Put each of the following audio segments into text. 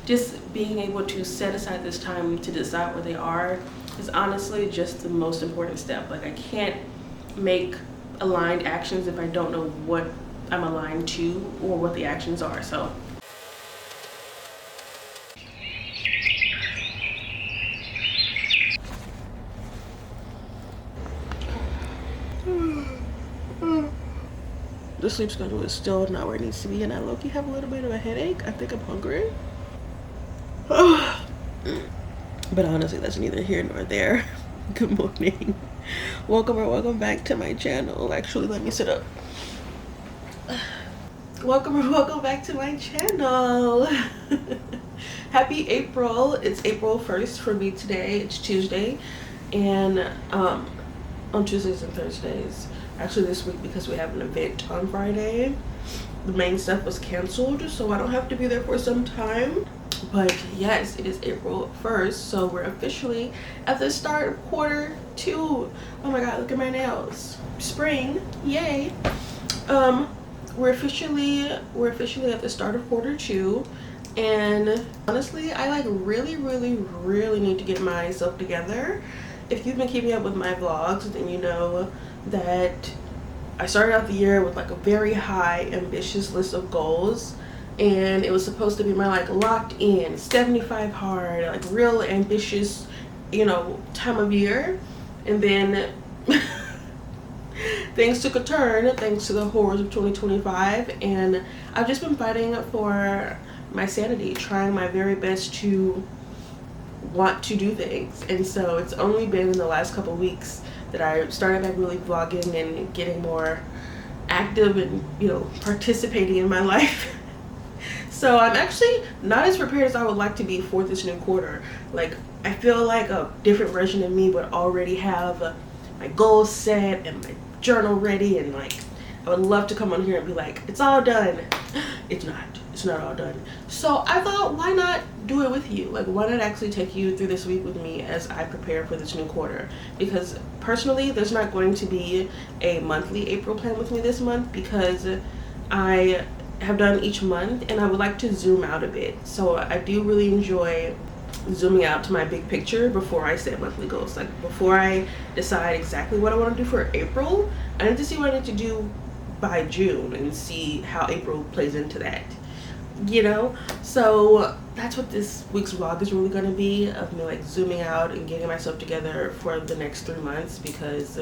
just being able to set aside this time to decide where they are is honestly just the most important step. Like, I can't make aligned actions if I don't know what I'm aligned to or what the actions are. So the sleep schedule is still not where it needs to be, and I low-key have a little bit of a headache. I think I'm hungry. But honestly, that's neither here nor there. Good morning. Welcome back to my channel. Actually, let me sit up. Welcome back to my channel. Happy April. It's April 1st for me today. It's Tuesday, and on Tuesdays and Thursdays, actually this week, because we have an event on Friday, the main stuff was canceled, so I don't have to be there for some time. But yes, it is April 1st, so we're officially at the start of quarter 2. Oh my god, look at my nails. Spring, yay. We're officially at the start of quarter 2, and honestly, I like really need to get myself together. If you've been keeping up with my vlogs, then you know that I started out the year with like a very high ambitious list of goals, and it was supposed to be my like locked in 75 hard, like real ambitious, you know, time of year. And then things took a turn thanks to the horrors of 2025, and I've just been fighting for my sanity, trying my very best to want to do things. And so it's only been in the last couple weeks that I started back really vlogging and getting more active and, you know, participating in my life. So I'm actually not as prepared as I would like to be for this new quarter. Like, I feel like a different version of me would already have my goals set and my journal ready, and like I would love to come on here and be like, it's all done. It's not all done. So I thought, why not do it with you? Like, why not actually take you through this week with me as I prepare for this new quarter? Because personally, there's not going to be a monthly April plan with me this month, because I have done each month and I would like to zoom out a bit. So I do really enjoy zooming out to my big picture before I set monthly goals. Like, before I decide exactly what I want to do for April, I need to see what I need to do by June and see how April plays into that, you know? So that's what this week's vlog is really going to be, of me like zooming out and getting myself together for the next 3 months, because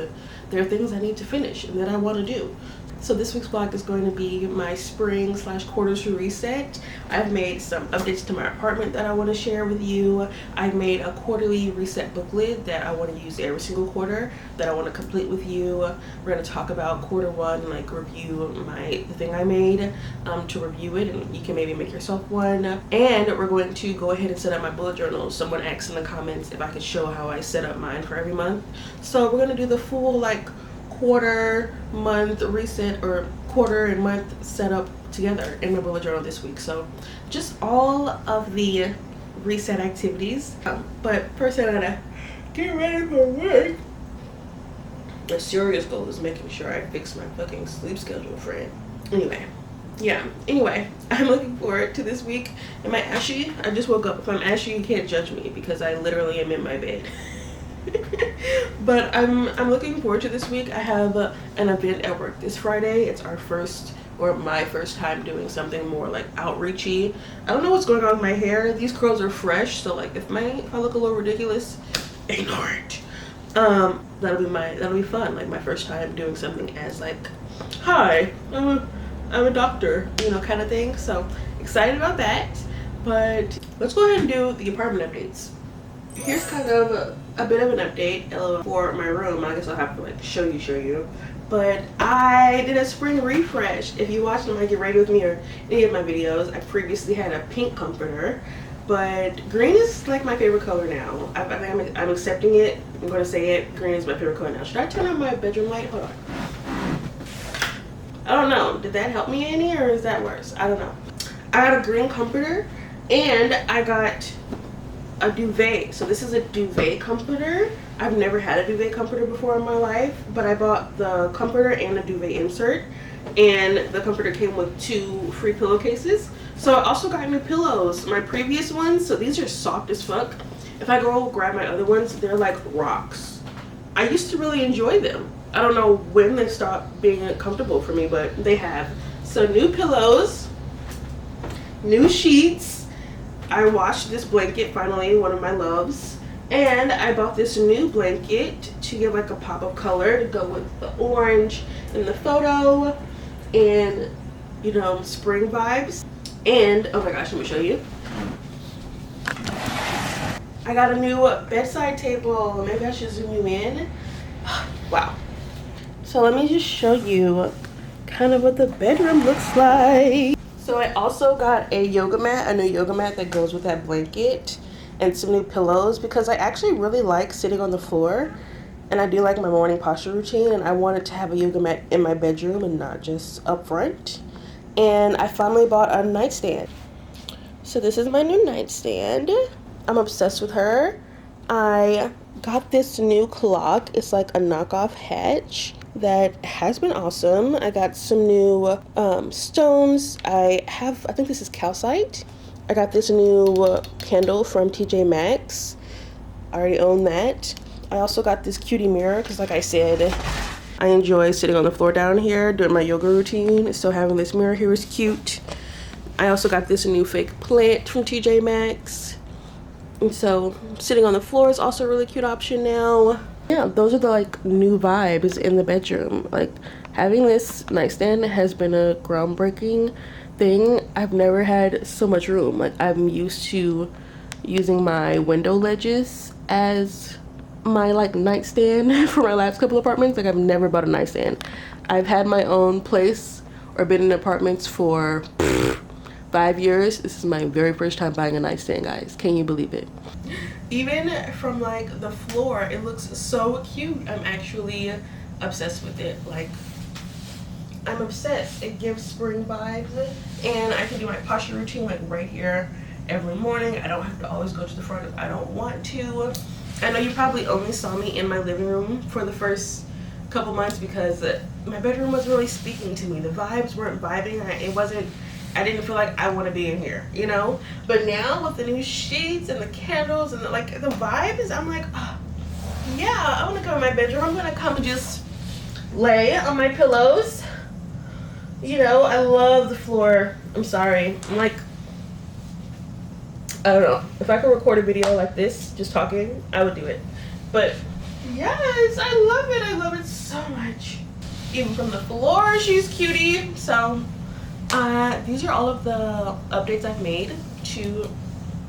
there are things I need to finish and that I want to do. So this week's vlog is going to be my spring/quarter 2 reset. I've made some updates to my apartment that I want to share with you. I've made a quarterly reset booklet that I want to use every single quarter, that I want to complete with you. We're going to talk about quarter 1, like review the thing I made, to review it, and you can maybe make yourself one. And we're going to go ahead and set up my bullet journal. Someone asked in the comments if I could show how I set up mine for every month. So we're going to do the full like quarter, month reset, or quarter and month setup together in my bullet journal this week. So just all of the reset activities. But first, I gotta get ready for work. The serious goal is making sure I fix my fucking sleep schedule, friend. Anyway, I'm looking forward to this week. Am I ashy? I just woke up. If I'm ashy, you can't judge me, because I literally am in my bed. But I'm looking forward to this week. I have an event at work this Friday. It's our first, or my first time doing something more like outreachy. I don't know what's going on with my hair. These curls are fresh, so like if I look a little ridiculous, ignore it. That'll be fun. Like my first time doing something as like, hi, I'm a doctor, you know, kind of thing. So excited about that. But let's go ahead and do the apartment updates. Here's kind of a bit of an update for my room. I guess I'll have to like show you. But I did a spring refresh. If you watched my Get Ready With Me or any of my videos, I previously had a pink comforter, but green is like my favorite color now. I'm accepting it. I'm going to say it. Green is my favorite color now. Should I turn on my bedroom light? Hold on. I don't know. Did that help me any, or is that worse? I don't know. I got a green comforter, and I got a duvet. So this is a duvet comforter. I've never had a duvet comforter before in my life, but I bought the comforter and a duvet insert, and the comforter came with 2 free pillowcases. So I also got new pillows. My previous ones, so these are soft as fuck. If I go grab my other ones, they're like rocks. I used to really enjoy them. I don't know when they stopped being comfortable for me, but they have. So new pillows, new sheets. I washed this blanket, finally, one of my loves. And I bought this new blanket to give like a pop of color to go with the orange in the photo and, you know, spring vibes. And, oh my gosh, let me show you. I got a new bedside table. Maybe I should zoom you in. Wow. So let me just show you kind of what the bedroom looks like. So I also got a yoga mat, a new yoga mat that goes with that blanket, and some new pillows because I actually really like sitting on the floor, and I do like my morning posture routine, and I wanted to have a yoga mat in my bedroom and not just up front. And I finally bought a nightstand. So this is my new nightstand. I'm obsessed with her. I got this new clock. It's like a knockoff Hatch that has been awesome. I got some new stones. I think this is calcite. I got this new candle from TJ Maxx. I already own that. I also got this cutie mirror because, like I said, I enjoy sitting on the floor down here doing my yoga routine. So having this mirror here is cute. I also got this new fake plant from TJ Maxx. And so sitting on the floor is also a really cute option now. Yeah, those are the like new vibes in the bedroom. Like having this nightstand has been a groundbreaking thing. I've never had so much room. Like I'm used to using my window ledges as my like nightstand for my last couple apartments. Like I've never bought a nightstand. I've had my own place or been in apartments for 5 years. This is my very first time buying a nightstand, guys. Can you believe it? Even from like the floor, it looks so cute. I'm actually obsessed with it. Like I'm obsessed. It gives spring vibes, and I can do my posture routine like right here every morning. I don't have to always go to the front if I don't want to. I know you probably only saw me in my living room for the first couple months because my bedroom was really speaking to me. The vibes weren't vibing. I didn't feel like I want to be in here, you know? But now with the new sheets and the candles and the vibes, I'm like, oh, yeah, I want to come in my bedroom. I'm going to come and just lay on my pillows. You know, I love the floor. I'm sorry. I'm like, I don't know. If I could record a video like this, just talking, I would do it. But yes, I love it. I love it so much. Even from the floor, she's cutie. So these are all of the updates I've made to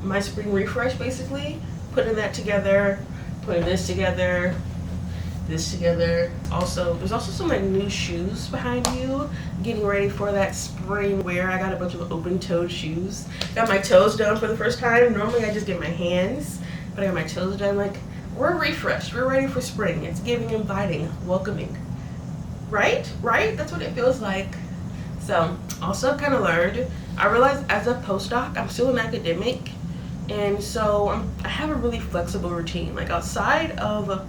my spring refresh, basically. Putting that together, putting this together. Also, there's also some like new shoes behind you. Getting ready for that spring wear. I got a bunch of open-toed shoes. Got my toes done for the first time. Normally I just get my hands, but I got my toes done. Like, we're refreshed. We're ready for spring. It's giving, inviting, welcoming. Right? That's what it feels like. So, also kind of learned. I realized as a postdoc, I'm still an academic, and so I have a really flexible routine. Like outside of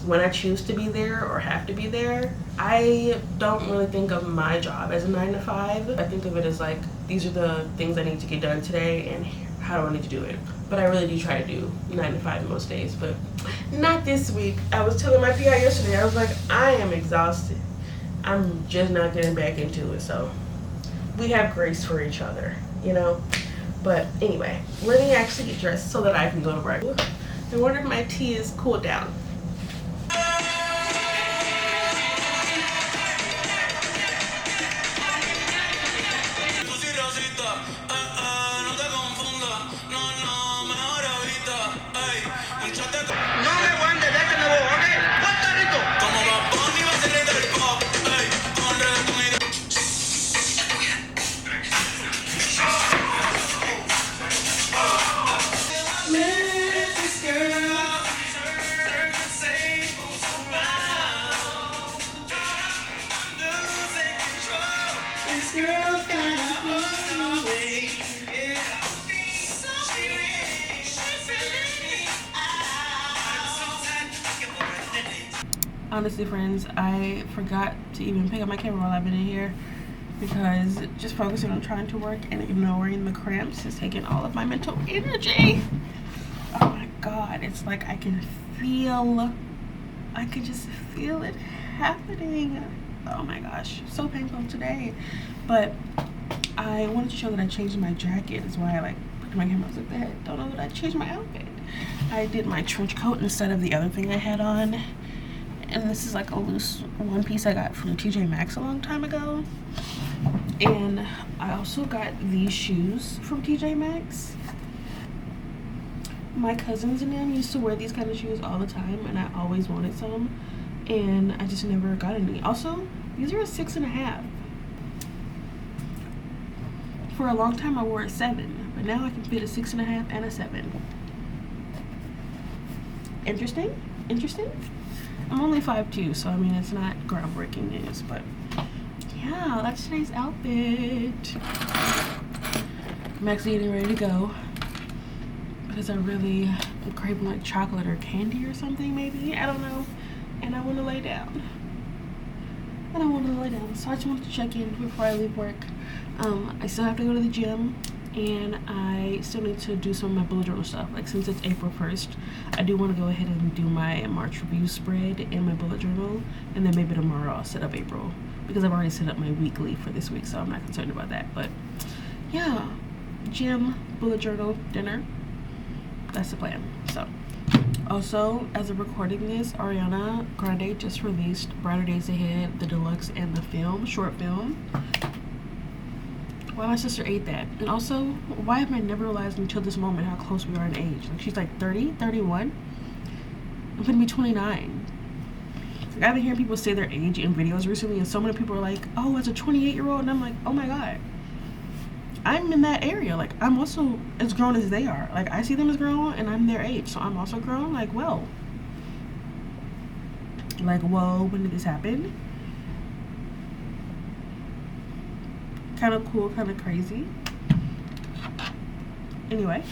when I choose to be there or have to be there, I don't really think of my job as a 9 to 5. I think of it as like, these are the things I need to get done today and how do I need to do it. But I really do try to do 9 to 5 most days, but not this week. I was telling my PI yesterday, I was like, I am exhausted. I'm just not getting back into it, so we have grace for each other, you know? But anyway, let me actually get dressed so that I can go to work. I wonder if my tea is cooled down. Honestly, friends, I forgot to even pick up my camera while I've been in here. because just focusing on trying to work and ignoring the cramps has taken all of my mental energy. Oh my god, it's like I can just feel it happening. Oh my gosh, so painful today. But I wanted to show that I changed my jacket. That's why I like put my camera. I was like, that don't know that I changed my outfit. I did my trench coat instead of the other thing I had on. And this is like a loose one piece I got from TJ Maxx a long time ago. And I also got these shoes from TJ Maxx. My cousins and them used to wear these kind of shoes all the time, and I always wanted some, and I just never got any. Also, these are a 6.5. For a long time I wore a 7, but now I can fit a 6.5 and a 7. Interesting? I'm only 5'2", so I mean it's not groundbreaking news, but yeah, that's today's outfit. I'm actually getting ready to go because I really am craving like chocolate or candy or something, maybe, I don't know, and I want to lay down. So I just wanted to check in before I leave work. I still have to go to the gym, and I still need to do some of my bullet journal stuff. Like, since it's April 1st, I do want to go ahead and do my March review spread in my bullet journal, and then maybe tomorrow I'll set up April, because I've already set up my weekly for this week, so I'm not concerned about that. But yeah, gym, bullet journal, dinner, that's the plan. So also, as of recording this, Ariana Grande just released Brighter Days Ahead, the deluxe, and the film, short film. Why my sister ate that. And also, why have I never realized until this moment how close we are in age? Like, she's like 30, 31. I'm gonna be 29. Like, I've been hearing people say their age in videos recently, and so many people are like, oh, as a 28-year-old, and I'm like, oh my god, I'm in that area. Like, I'm also as grown as they are. Like, I see them as grown, and I'm their age, so I'm also grown. Like, well, like, whoa, when did this happen? Kind of cool, kind of crazy. Anyway.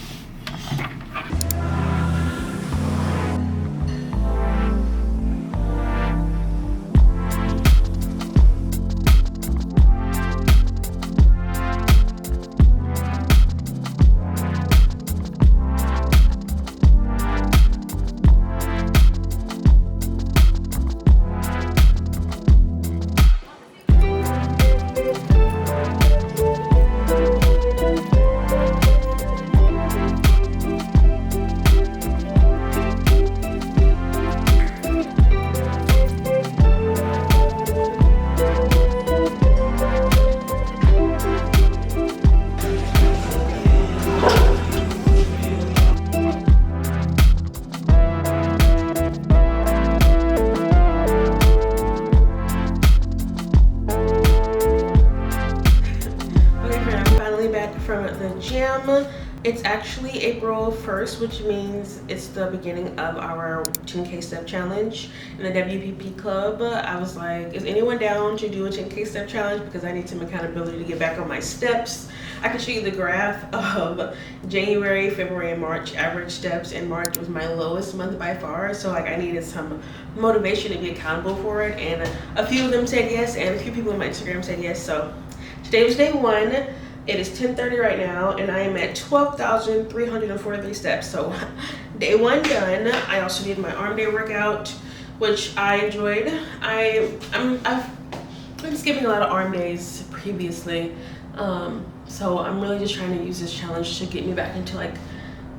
From the gym. It's actually April 1st, which means it's the beginning of our 10K step challenge in the WPP club. I was like, is anyone down to do a 10K step challenge? Because I need some accountability to get back on my steps. I can show you the graph of January, February, and March average steps, and March was my lowest month by far. So like, I needed some motivation to be accountable for it, and a few of them said yes, and a few people on my Instagram said yes. So today was day 1. It is 10:30 right now, and I am at 12,343 steps. So day 1 done. I also did my arm day workout, which I enjoyed. I've been skipping a lot of arm days previously, so I'm really just trying to use this challenge to get me back into like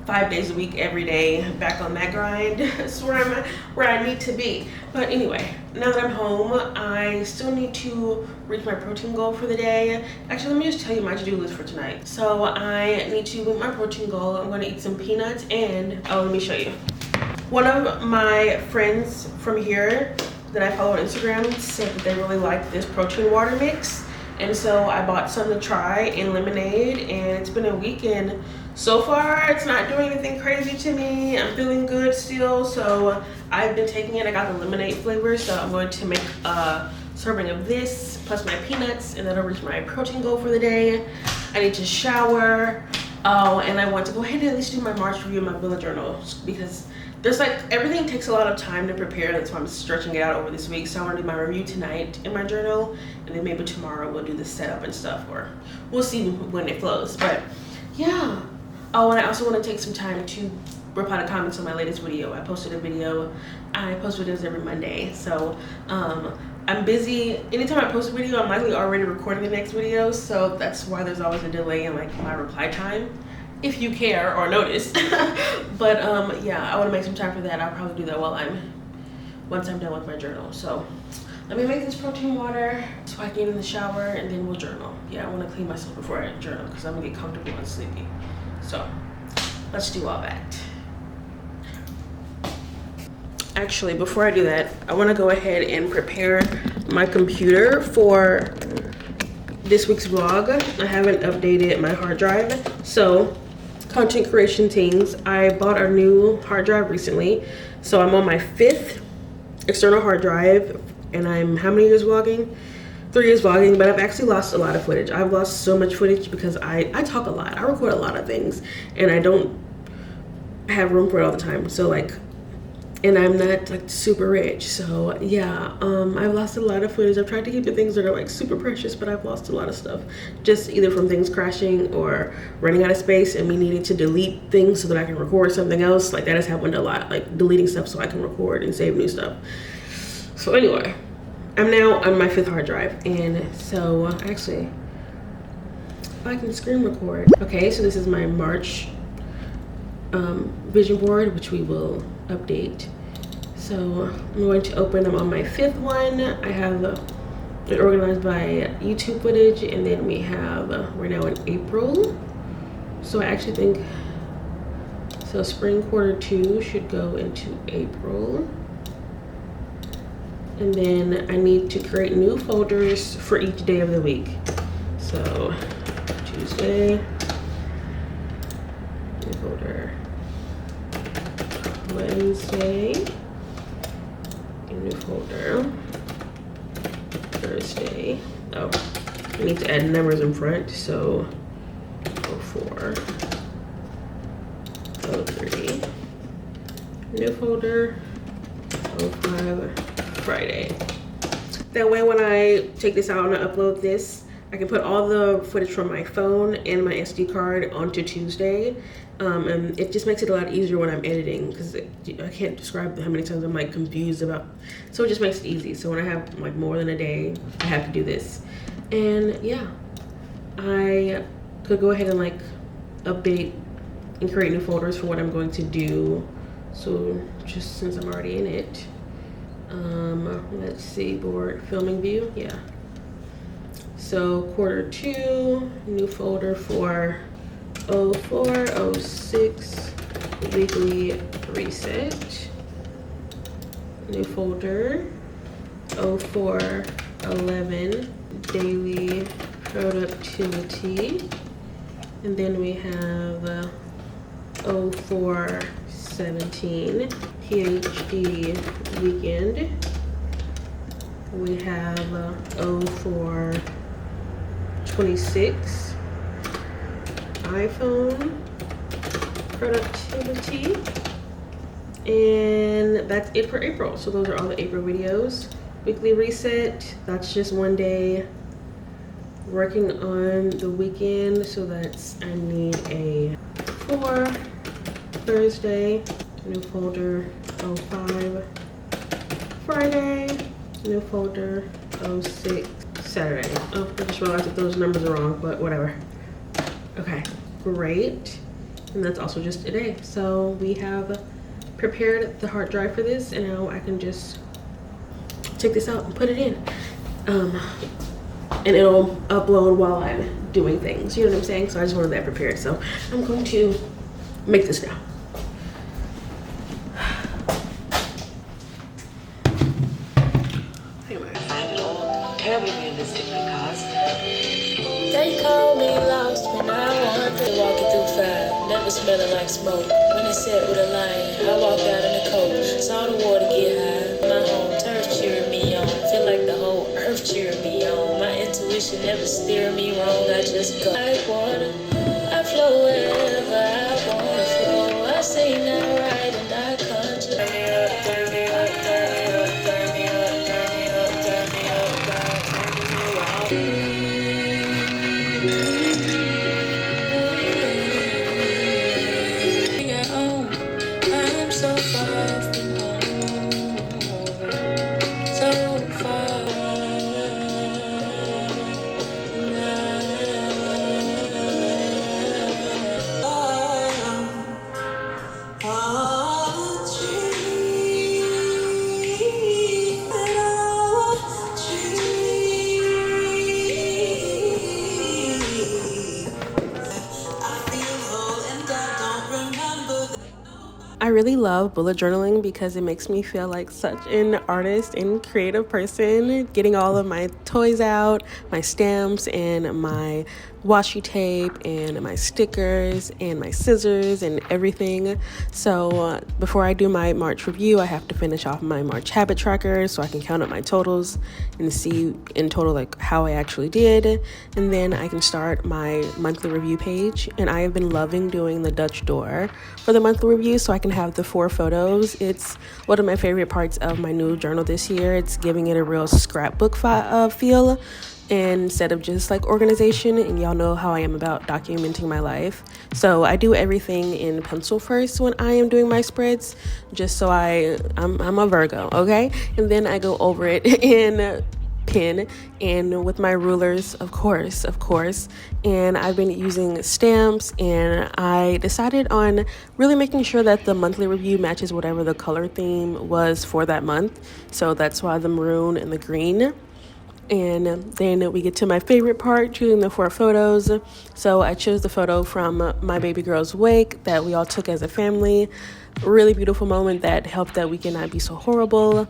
5 days a week, every day, back on that grind. That's where I need to be. But anyway, now that I'm home, I still need to reach my protein goal for the day. Actually, let me just tell you my to-do list for tonight. So I need to meet my protein goal. I'm gonna eat some peanuts, and oh, let me show you. One of my friends from here that I follow on Instagram said that they really liked this protein water mix. And so I bought some to try in lemonade, and it's been a week, and so far it's not doing anything crazy to me. I'm feeling good still, so I've been taking it. I got the lemonade flavor, so I'm going to make a serving of this plus my peanuts, and that'll reach my protein goal for the day. I need to shower. Oh, and I want to go ahead and at least do my March review of my bullet journal, because there's like, everything takes a lot of time to prepare. That's why I'm stretching it out over this week. So I want to do my review tonight in my journal, and then maybe tomorrow we'll do the setup and stuff, or we'll see when it flows. But yeah. Oh, and I also want to take some time to reply to comments on my latest video. I posted a video. I post videos every Monday. So I'm busy. Anytime I post a video, I'm likely already recording the next video. So that's why there's always a delay in like my reply time, if you care or notice. But yeah, I want to make some time for that. I'll probably do that once I'm done with my journal. So let me make this protein water so I can get in the shower, and then we'll journal. Yeah, I want to clean myself before I journal because I'm gonna get comfortable and sleepy. So let's do all that. Actually, before I do that, I want to go ahead and prepare my computer for this week's vlog. I haven't updated my hard drive. So content creation things, I bought a new hard drive recently. So I'm on my 5th external hard drive, and I'm how many years vlogging? 3 years vlogging, but I've actually lost a lot of footage. I've lost so much footage because I talk a lot. I record a lot of things, and I don't have room for it all the time. So like, and I'm not like super rich, so yeah, I've lost a lot of footage. I've tried to keep the things that are like super precious, but I've lost a lot of stuff, just either from things crashing or running out of space and me needing to delete things so that I can record something else. Like that has happened a lot, like deleting stuff so I can record and save new stuff. So anyway, I'm now on my 5th hard drive, and so actually, if I can screen record. Okay, so this is my March vision board, which we will update. So I'm going to open them on my 5th one. I have it organized by YouTube footage, and then we have we're now in April, so I actually think so spring quarter 2 should go into April, and then I need to create new folders for each day of the week. So Tuesday, new folder. Wednesday, a new folder. Thursday, oh, I need to add numbers in front, so 04, 03, new folder, 05, Friday. That way when I take this out and I upload this, I can put all the footage from my phone and my SD card onto Tuesday. And it just makes it a lot easier when I'm editing, because I can't describe how many times I'm like confused about, so it just makes it easy. So when I have like more than a day, I have to do this. And yeah, I could go ahead and like update and create new folders for what I'm going to do. So just since I'm already in it, let's see, board filming view, yeah. So quarter 2, new folder for 04, 06, weekly reset. New folder, 04, 11, daily productivity. And then we have 04, 17, PhD weekend. We have 04, 26, iPhone productivity, and that's it for April. So those are all the April videos. Weekly reset, that's just one day. Working on the weekend, so that's, I need a 4, Thursday, new folder, 05, Friday, new folder, 06, Saturday. Oh, I just realized that those numbers are wrong, but whatever. Okay, great. And that's also just a day. So we have prepared the hard drive for this, and now I can just take this out and put it in. And it'll upload while I'm doing things, you know what I'm saying? So I just wanted that prepared. So I'm going to make this now. Terribly realistic because they call me lost when I want to walking through fire, never smelling like smoke. When it set with a lion, I walked out in the cold, saw the water get high. My home turf cheering me on, feel like the whole earth cheering me on. My intuition never steering me wrong, I just go like water. I flow wherever I wanna flow. I sing that right and I conjure. Turn me up, turn me up, turn me up, turn me up, turn me up, turn me up, God, turn me up. I'm so far from home, so far. I really love bullet journaling because it makes me feel like such an artist and creative person, getting all of my toys out, my stamps and my washi tape and my stickers and my scissors and everything. So before I do my March review, I have to finish off my March habit tracker so I can count up my totals and see in total like how I actually did, and then I can start my monthly review page. And I have been loving doing the Dutch door for the monthly review so I can have the 4 photos. It's one of my favorite parts of my new journal this year. It's giving it a real scrapbook feel instead of just like organization, and y'all know how I am about documenting my life. So I do everything in pencil first when I am doing my spreads, just so I'm a Virgo, okay? And then I go over it in pen and with my rulers, of course. And I've been using stamps, and I decided on really making sure that the monthly review matches whatever the color theme was for that month. So that's why the maroon and the green. And then we get to my favorite part, choosing the 4 photos. So I chose the photo from my baby girl's wake that we all took as a family. Really beautiful moment that helped that weekend not be so horrible.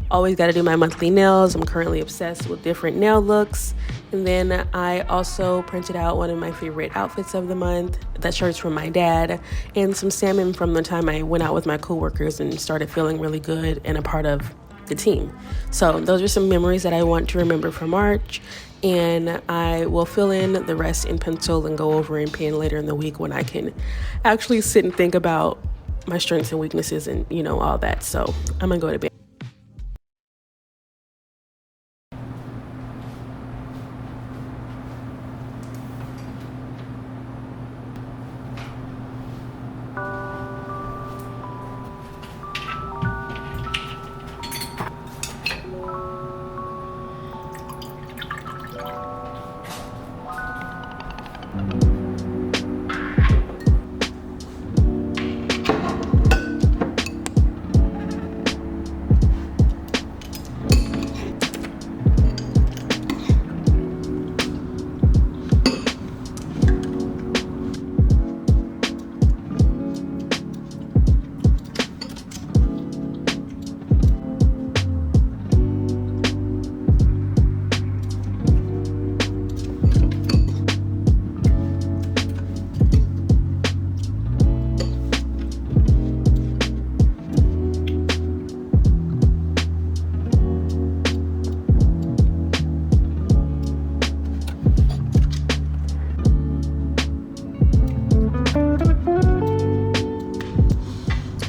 Always got to do my monthly nails. I'm currently obsessed with different nail looks. And then I also printed out one of my favorite outfits of the month. That shirt's from my dad, and some salmon from the time I went out with my coworkers and started feeling really good and a part of the team. So those are some memories that I want to remember for March, and I will fill in the rest in pencil and go over in pen later in the week when I can actually sit and think about my strengths and weaknesses and all that. So I'm gonna go to bed.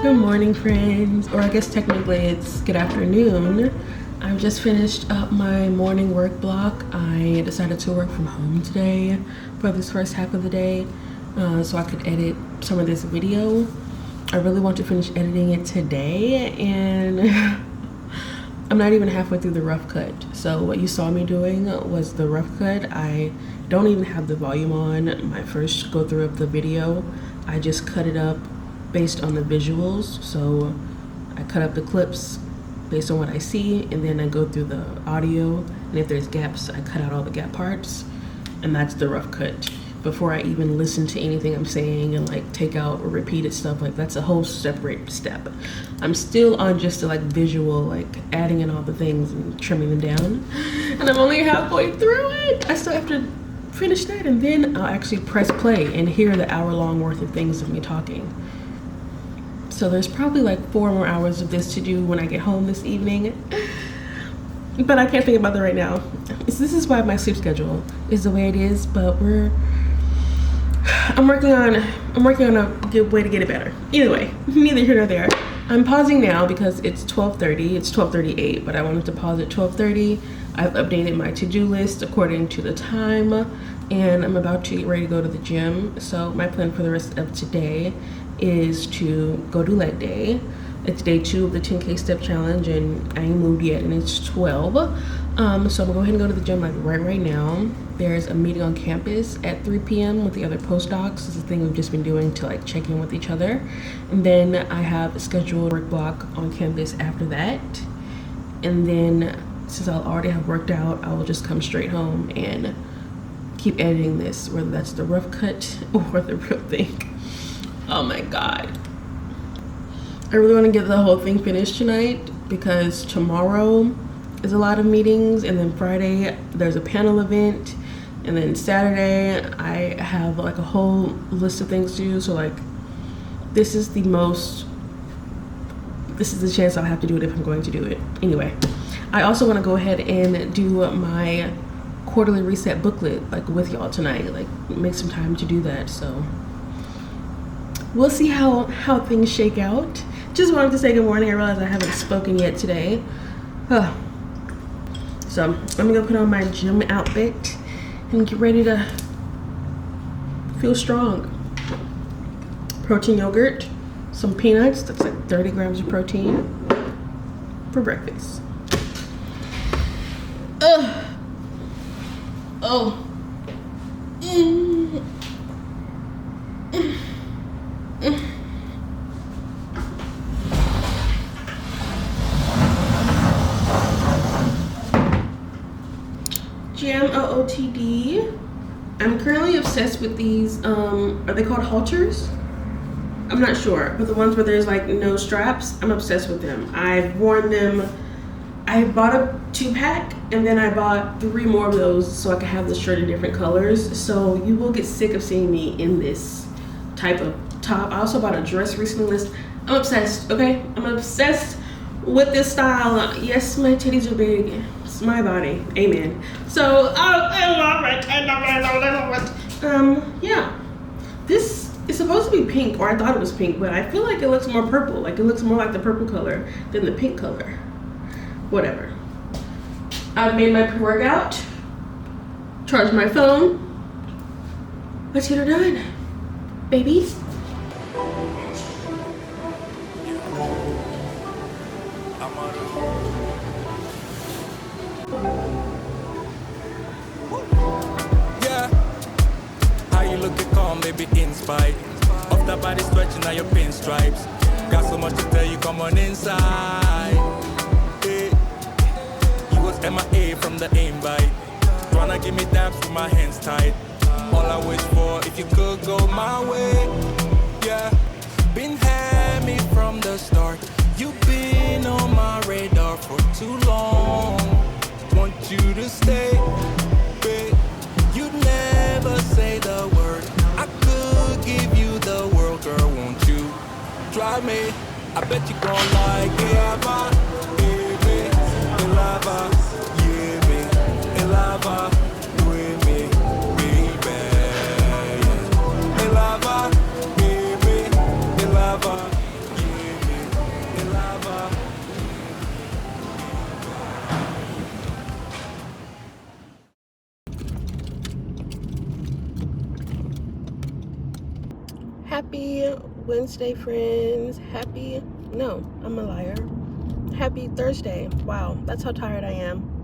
Good morning, friends, or I guess technically it's good afternoon. I've just finished up my morning work block. I decided to work from home today for this first half of the day so I could edit some of this video. I really want to finish editing it today, and I'm not even halfway through the rough cut. So what you saw me doing was the rough cut. I don't even have the volume on my first go through of the video. I just cut it up based on the visuals. So I cut up the clips based on what I see, and then I go through the audio, and if there's gaps, I cut out all the gap parts, and that's the rough cut. Before I even listen to anything I'm saying and like take out or repeated stuff, like that's a whole separate step. I'm still on just the like visual, like adding in all the things and trimming them down, and I'm only halfway through it. I still have to finish that, and then I'll actually press play and hear the hour-long worth of things of me talking. So there's probably like 4 more hours of this to do when I get home this evening, but I can't think about that right now. This is why my sleep schedule is the way it is, but I'm working on a good way to get it better. Either way, neither here nor there. I'm pausing now because it's 12:30. It's 12:38, but I wanted to pause at 12:30. I've updated my to-do list according to the time, and I'm about to get ready to go to the gym. So my plan for the rest of today is to go do leg day. It's day 2 of the 10K step challenge, and I ain't moved yet, and it's 12. So I'm gonna go ahead and go to the gym like right now. There's a meeting on campus at 3 p.m. with the other postdocs. This is a thing we've just been doing to like check in with each other. And then I have a scheduled work block on campus after that. And then since I'll already have worked out, I will just come straight home and keep editing this, whether that's the rough cut or the real thing. Oh my God. I really want to get the whole thing finished tonight because tomorrow is a lot of meetings, and then Friday there's a panel event, and then Saturday I have like a whole list of things to do. So like this is the chance I'll have to do it if I'm going to do it. Anyway, I also want to go ahead and do my quarterly reset booklet like with y'all tonight, like make some time to do that. So we'll see how things shake out. Just wanted to say good morning. I realize I haven't spoken yet today. So I'm gonna go put on my gym outfit and get ready to feel strong. Protein yogurt, some peanuts, that's like 30 grams of protein for breakfast. OOTD. I'm currently obsessed with these, are they called halters? I'm not sure, but the ones where there's like no straps, I'm obsessed with them. I've worn them. I bought a 2-pack and then I bought 3 more of those so I could have the shirt in different colors. So you will get sick of seeing me in this type of top. I also bought a dress recently. I'm obsessed, okay? I'm obsessed with this style. Yes, my titties are big. It's my body. Amen. So I love it. Yeah. This is supposed to be pink, or I thought it was pink, but I feel like it looks more purple. Like it looks more like the purple color than the pink color. Whatever. I've made my pre-workout, charged my phone. Let's get her done, baby. Yeah, how you looking calm, baby, in spite of the body stretching out your pinstripes. Got so much to tell you, come on inside. Hey. You was MIA from the invite, tryna give me daps with my hands tied. All I wish for, if you could go my way. Yeah, been had me from the start. You've been on my radar for too long. Want you to stay, babe. You'd never say the word. I could give you the world, girl. Won't you try me? I bet you gon' like it. Lava, baby, lava, yeah, me, lava, with me, baby, yeah. Lava, baby, lava, yeah, me, lava. Happy Wednesday, friends. I'm a liar. Happy Thursday. Wow, that's how tired I am.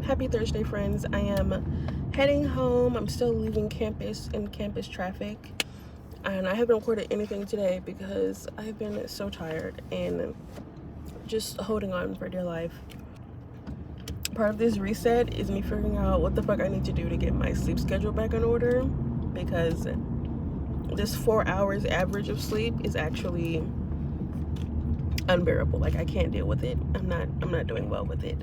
Happy Thursday, friends. I am heading home. I'm still leaving campus in campus traffic, and I haven't recorded anything today because I've been so tired and just holding on for dear life. Part of this reset is me figuring out what the fuck I need to do to get my sleep schedule back in order, because this 4 hours average of sleep is actually unbearable. Like I can't deal with it. I'm not doing well with it.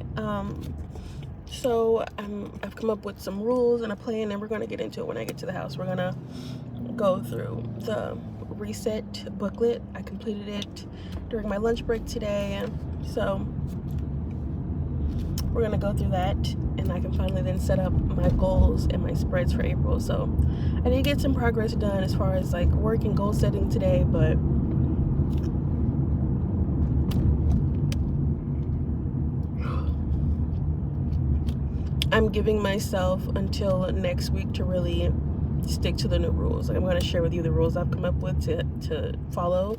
So I've come up with some rules and a plan, and we're gonna get into it when I get to the house. We're gonna go through the reset booklet. I completed it during my lunch break today, so we're gonna go through that, and I can finally then set up my goals and my spreads for April. So I did get some progress done as far as like work and goal setting today, but I'm giving myself until next week to really stick to the new rules. Like, I'm going to share with you the rules I've come up with to follow,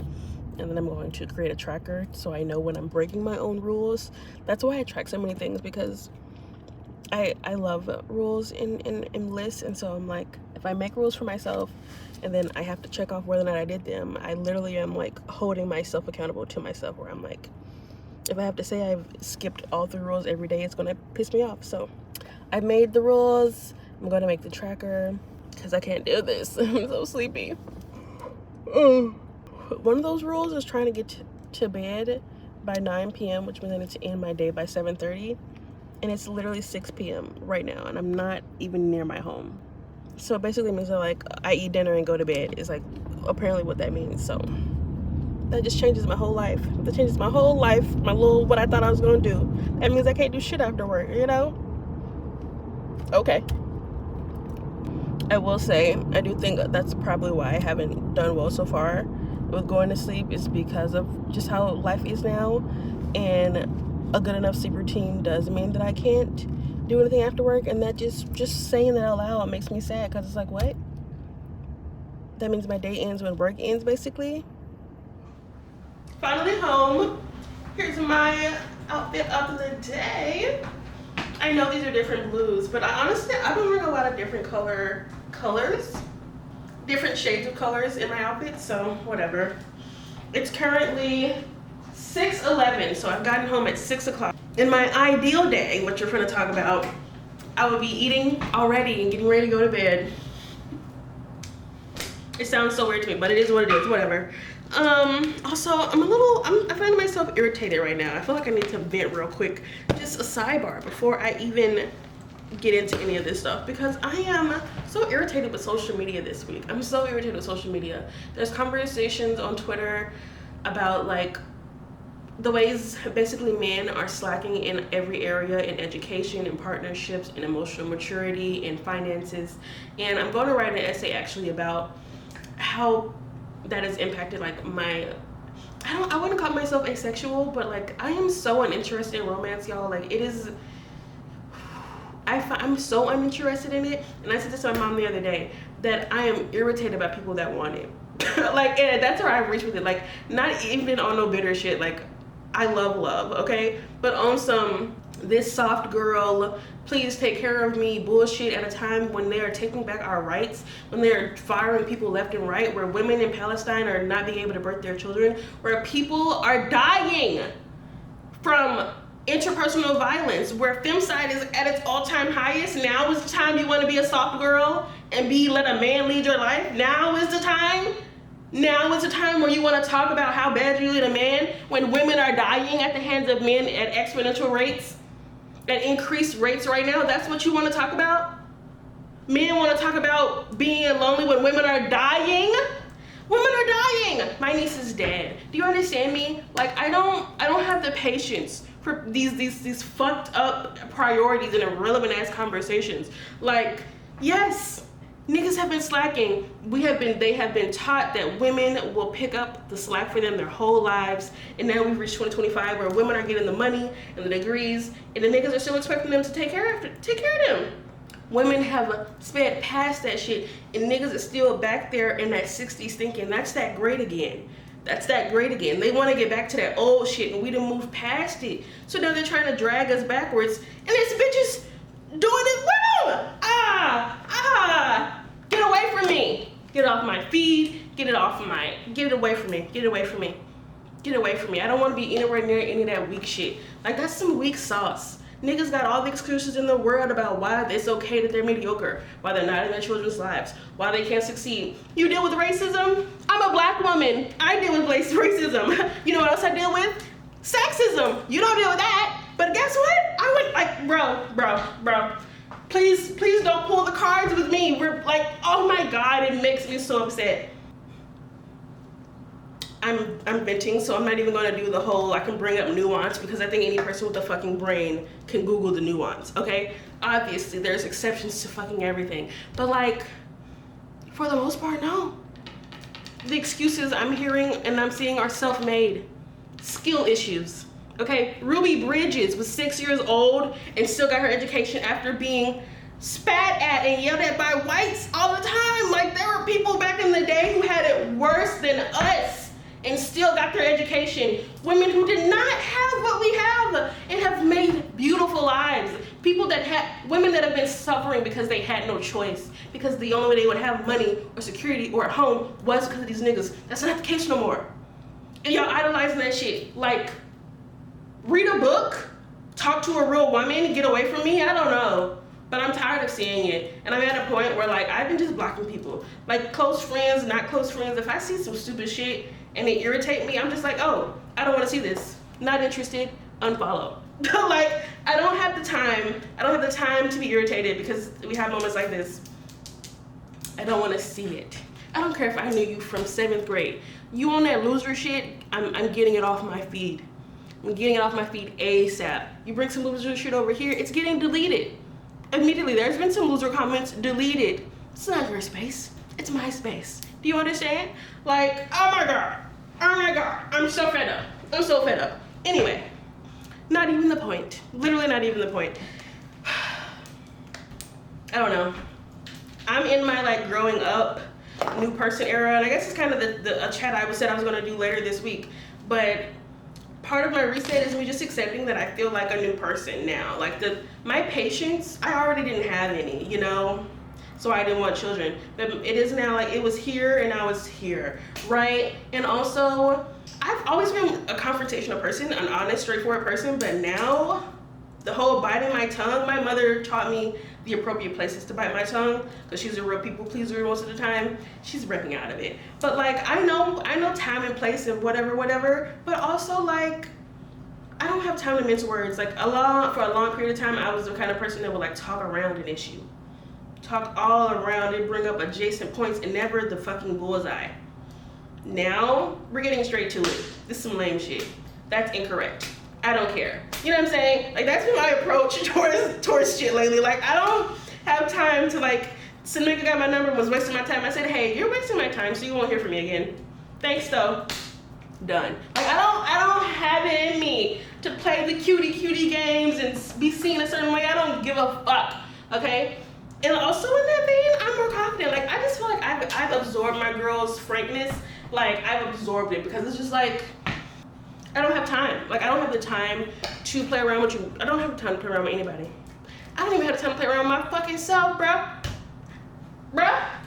and then I'm going to create a tracker so I know when I'm breaking my own rules. That's why I track so many things, because I love rules in lists. And so I'm like, if I make rules for myself and then I have to check off whether or not I did them, I literally am like holding myself accountable to myself, where I'm like, if I have to say I've skipped all 3 rules every day, it's going to piss me off. So I've made the rules. I'm going to make the tracker because I can't do this. I'm so sleepy. One of those rules is trying to get to bed by 9 p.m., which means I need to end my day by 7:30. And it's literally 6 p.m. right now, and I'm not even near my home. So it basically means that, like, I eat dinner and go to bed is like apparently what that means. So that just changes my whole life. That changes my whole life, my little what I thought I was gonna do. That means I can't do shit after work, you know? Okay. I will say, I do think that's probably why I haven't done well so far with going to sleep, is because of just how life is now. And a good enough sleep routine does mean that I can't do anything after work. And that just saying that out loud makes me sad, because it's like, what? That means my day ends when work ends, basically. Finally home. Here's my outfit of the day. I know these are different blues, but I've been wearing a lot of different colors, different shades of colors in my outfit, so whatever. It's currently 6:11, so I've gotten home at 6 o'clock. In my ideal day, which we're gonna talk about, I would be eating already and getting ready to go to bed. It sounds so weird to me, but it is what it is, whatever. Also, I find myself irritated right now. I feel like I need to vent real quick. Just a sidebar before I even get into any of this stuff, because I am so irritated with social media this week. I'm so irritated with social media. There's conversations on Twitter about like the ways basically men are slacking in every area, in education, in partnerships, in emotional maturity, in finances. And I'm going to write an essay actually about how that has impacted like I wouldn't call myself asexual, but like I am so uninterested in romance, y'all. Like it is, I'm so uninterested in it. And I said this to my mom the other day, that I am irritated by people that want it. Like, and that's where I've reached with it. Like, not even on no bitter shit. Like, I love, okay? But on some, this soft girl, please take care of me bullshit at a time when they are taking back our rights, when they're firing people left and right, where women in Palestine are not being able to birth their children, where people are dying from interpersonal violence, where femicide is at its all-time highest. Now is the time you want to be a soft girl and let a man lead your life. Now is the time. Now is the time where you want to talk about how bad you lead a man, when women are dying at the hands of men at exponential rates, at increased rates right now. That's what you want to talk about? Men want to talk about being lonely when women are dying? Women are dying. My niece is dead. Do you understand me? Like, I don't have the patience for these fucked up priorities and irrelevant ass conversations. Like, yes, niggas have been slacking. They have been taught that women will pick up the slack for them their whole lives. And now we've reached 2025 where women are getting the money and the degrees, and the niggas are still expecting them to take care of them. Women have sped past that shit, and niggas are still back there in that 60s thinking that's that great again. That's that great again. They want to get back to that old shit, and we done moved past it. So now they're trying to drag us backwards, and this bitch is doing it wrong. Get away from me. Get off my feed. Get it away from me. Get it away from me. Get away from me. I don't want to be anywhere near any of that weak shit. Like, that's some weak sauce. Niggas got all the excuses in the world about why it's okay that they're mediocre, why they're not in their children's lives, why they can't succeed. You deal with racism? I'm a black woman. I deal with racism. You know what else I deal with? Sexism. You don't deal with that. But guess what? I would, like, bro. Please don't pull the cards with me. We're like, oh my God, it makes me so upset. I'm venting, so I'm not even going to do the whole I can bring up nuance, because I think any person with a fucking brain can Google the nuance, okay? Obviously, there's exceptions to fucking everything, but like, for the most part, no. The excuses I'm hearing and I'm seeing are self-made. Skill issues, okay? Ruby Bridges was 6 years old and still got her education after being spat at and yelled at by whites all the time. Like, there were people back in the day who had it worse than us and still got their education. Women who did not have what we have and have made beautiful lives. Women that have been suffering because they had no choice, because the only way they would have money or security or a home was because of these niggas. That's not the case no more. And y'all idolizing that shit. Like, read a book, talk to a real woman, get away from me, I don't know. But I'm tired of seeing it. And I'm at a point where like, I've been just blocking people. Like close friends, not close friends. If I see some stupid shit and they irritate me, I'm just like, oh, I don't want to see this. Not interested, unfollow. Like, I don't have the time. I don't have the time to be irritated because we have moments like this. I don't want to see it. I don't care if I knew you from 7th grade. You on that loser shit, I'm getting it off my feed. I'm getting it off my feed ASAP. You bring some loser shit over here, it's getting deleted. Immediately, there's been some loser comments deleted. It's not your space, it's my space. Do you understand? Like, oh my God, I'm so fed up. I'm so fed up. Anyway, not even the point. Literally not even the point. I don't know. I'm in my like growing up, new person era, and I guess it's kind of a chat I said I was gonna do later this week. But part of my reset is me just accepting that I feel like a new person now. Like my patience, I already didn't have any, you know? So I didn't want children. But it is now like, it was here and I was here, right? And also, I've always been a confrontational person, an honest, straightforward person, but now, the whole biting my tongue, my mother taught me the appropriate places to bite my tongue, because she's a real people pleaser most of the time. She's breaking out of it. But like, I know time and place and whatever, but also like, I don't have time to mince words. Like for a long period of time, I was the kind of person that would like talk around an issue. Talk all around it, bring up adjacent points and never the fucking bullseye. Now, we're getting straight to it. This is some lame shit. That's incorrect. I don't care. You know what I'm saying? Like, that's been my approach towards shit lately. Like, I don't have time to like, some nigga got my number and was wasting my time. I said, hey, you're wasting my time, so you won't hear from me again. Thanks though. Done. Like, I don't have it in me to play the cutie games and be seen a certain way. I don't give a fuck. Okay? And also in that vein, I'm more confident. Like, I just feel like I've absorbed my girl's frankness. Like, I've absorbed it because it's just like, I don't have time. Like, I don't have the time to play around with you. I don't have the time to play around with anybody. I don't even have the time to play around with my fucking self, bruh.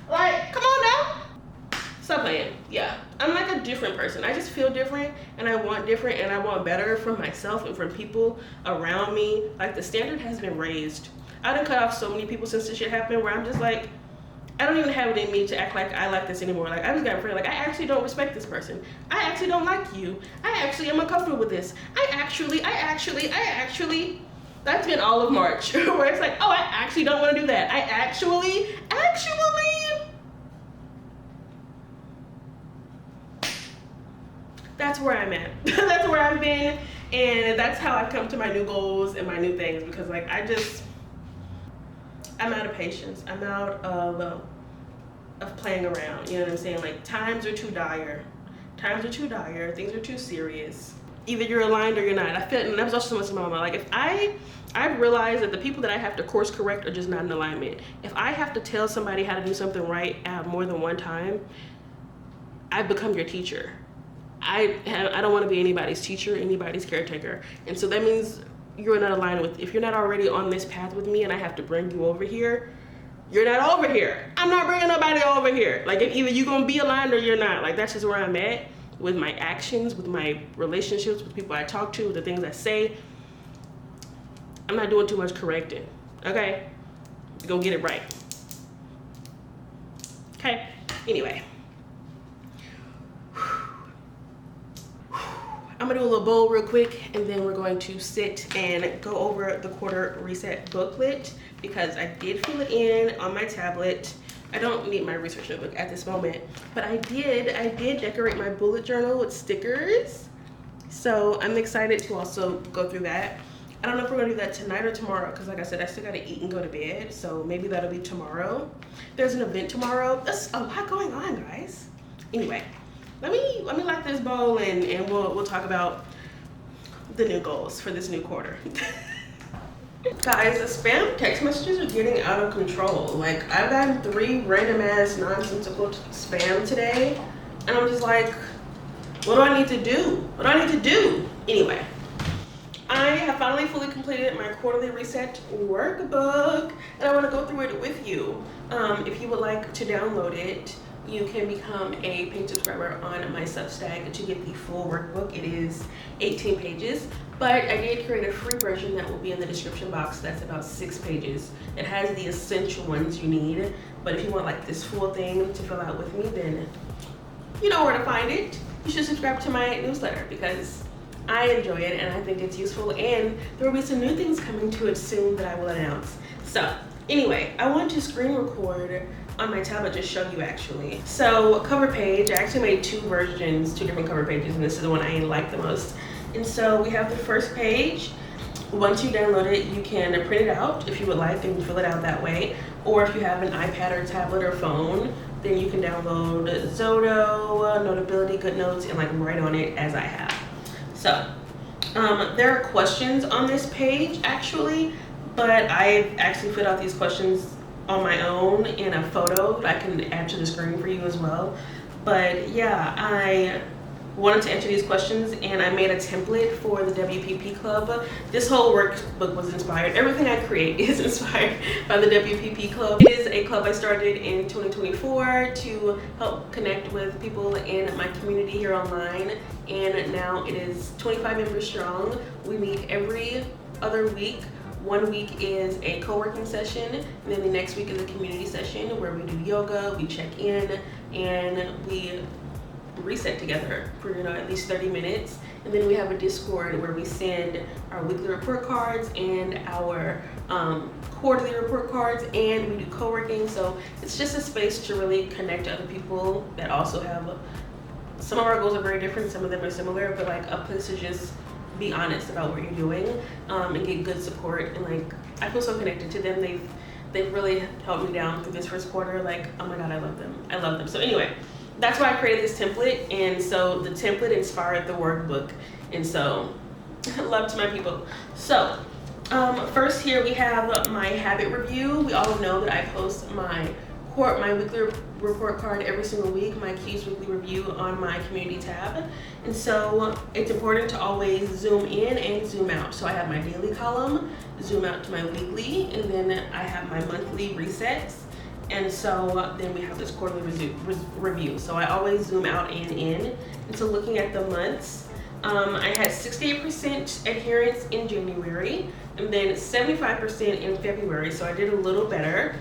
Like, come on now. Stop playing. Yeah, I'm like a different person. I just feel different and I want different and I want better from myself and from people around me. Like, the standard has been raised. I done cut off so many people since this shit happened where I'm just like, I don't even have it in me to act like I like this anymore. Like, I just got a friend, like, I actually don't respect this person. I actually don't like you. I actually am uncomfortable with this. I actually, that's been all of March, where it's like, oh, I actually don't want to do that. I actually, that's where I'm at. That's where I've been, and that's how I've come to my new goals and my new things, because like, I'm out of patience. I'm out of playing around. You know what I'm saying? Like, times are too dire. Times are too dire. Things are too serious. Either you're aligned or you're not. I feel, and that was also so much to my mama. Like, if I've realized that the people that I have to course correct are just not in alignment. If I have to tell somebody how to do something right more than one time, I've become your teacher. I don't want to be anybody's teacher, anybody's caretaker. And so that means you're not aligned with, if you're not already on this path with me and I have to bring you over here, you're not over here. I'm not bringing nobody over here. Like, if either you're gonna be aligned or you're not. Like, that's just where I'm at with my actions, with my relationships, with people I talk to, with the things I say. I'm not doing too much correcting, okay? You're gonna get it right. Okay, anyway. I'm gonna do a little bowl real quick and then we're going to sit and go over the quarter reset booklet because I did fill it in on my tablet. I don't need my research notebook at this moment, but I did decorate my bullet journal with stickers. So I'm excited to also go through that. I don't know if we're gonna do that tonight or tomorrow, because like I said, I still gotta eat and go to bed. So maybe that'll be tomorrow. There's an event tomorrow. There's a lot going on, guys. Anyway, let me light this bowl and we'll talk about the new goals for this new quarter. Guys, the spam text messages are getting out of control. Like, I've gotten 3 random ass nonsensical spam today, and I'm just like, what do I need to do? What do I need to do? Anyway, I have finally fully completed my quarterly reset workbook, and I want to go through it with you. If you would like to download it, you can become a paid subscriber on my Substack to get the full workbook. It is 18 pages, but I did create a free version that will be in the description box. That's about 6 pages. It has the essential ones you need, but if you want like this full thing to fill out with me, then you know where to find it. You should subscribe to my newsletter because I enjoy it and I think it's useful, and there will be some new things coming to it soon that I will announce. So anyway, I want to screen record on my tablet, just show you actually. So cover page, I actually made 2 different cover pages, and this is the one I like the most. And so we have the first page. Once you download it, you can print it out if you would like and fill it out that way. Or if you have an iPad or tablet or phone, then you can download Zoto, Notability, GoodNotes, and like write on it as I have. So there are questions on this page actually, but I've actually filled out these questions on my own in a photo that I can add to the screen for you as well. But yeah, I wanted to answer these questions and I made a template for the WPP Club. This whole workbook was inspired. Everything I create is inspired by the WPP Club. It is a club I started in 2024 to help connect with people in my community here online, and now it is 25 members strong. We meet every other week. 1 week is a co-working session, and then the next week is a community session where we do yoga, we check in, and we reset together for at least 30 minutes. And then we have a Discord where we send our weekly report cards and our quarterly report cards, and we do co-working. So it's just a space to really connect to other people that also have, some of our goals are very different, some of them are similar, but like a place to just be honest about what you're doing and get good support. And like, I feel so connected to them. They've really helped me down through this first quarter. Like, oh my God, I love them. So anyway, that's why I created this template. And so the template inspired the workbook. And so love to my people. So first here we have my habit review. We all know that I post my weekly report card every single week, my Q's weekly review on my community tab. And so it's important to always zoom in and zoom out. So I have my daily column, zoom out to my weekly, and then I have my monthly resets. And so then we have this quarterly review. So I always zoom out and in. And so looking at the months, I had 68% adherence in January, and then 75% in February. So I did a little better.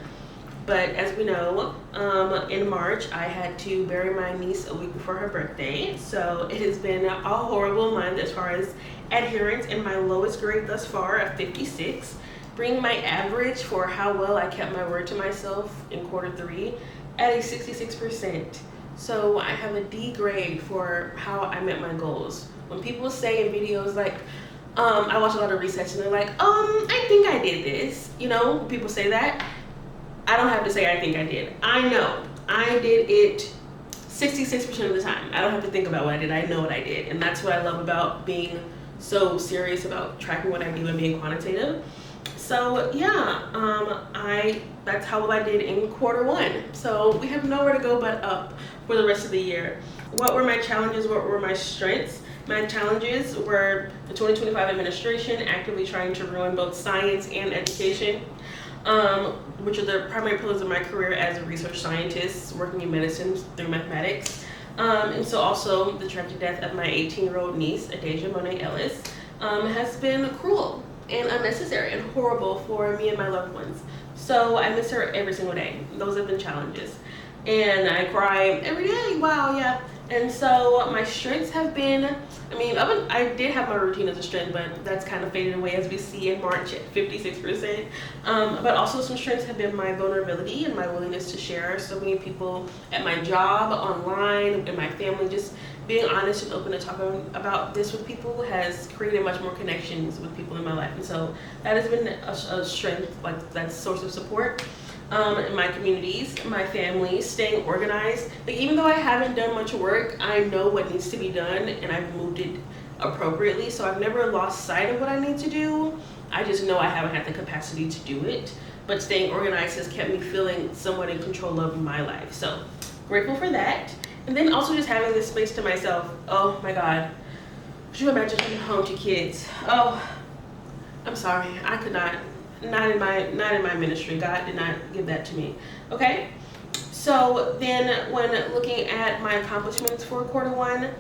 But as we know, in March, I had to bury my niece a week before her birthday. So it has been a horrible month as far as adherence, and my lowest grade thus far at 56, bringing my average for how well I kept my word to myself in quarter 3 at a 66%. So I have a D grade for how I met my goals. When people say in videos like, I watch a lot of research and they're like, I think I did this. People say that. I don't have to say I think I did. I know I did it 66% of the time. I don't have to think about what I did. I know what I did. And that's what I love about being so serious about tracking what I do and being quantitative. So yeah, that's how well I did in quarter 1. So we have nowhere to go but up for the rest of the year. What were my challenges? What were my strengths? My challenges were the 2025 administration actively trying to ruin both science and education, which are the primary pillars of my career as a research scientist working in medicine through mathematics. And so also the tragic death of my 18-year-old niece, Adasia Monet Ellis, has been cruel and unnecessary and horrible for me and my loved ones. So I miss her every single day. Those have been challenges. And I cry every day. Wow, yeah. And so my strengths have been, I did have my routine as a strength, but that's kind of faded away as we see in March at 56%. But also some strengths have been my vulnerability and my willingness to share. So many people at my job, online, in my family, just being honest and open to talking about this with people has created much more connections with people in my life. And so that has been a strength, like that source of support. In my communities, my family, staying organized. Like, even though I haven't done much work, I know what needs to be done and I've moved it appropriately. So I've never lost sight of what I need to do. I just know I haven't had the capacity to do it. But staying organized has kept me feeling somewhat in control of my life. So grateful for that. And then also just having this space to myself. Oh my God. Could you imagine coming home to kids? Oh, I'm sorry. I could not. Not in my ministry. God did not give that to me. Okay. So then when looking at my accomplishments for Q1,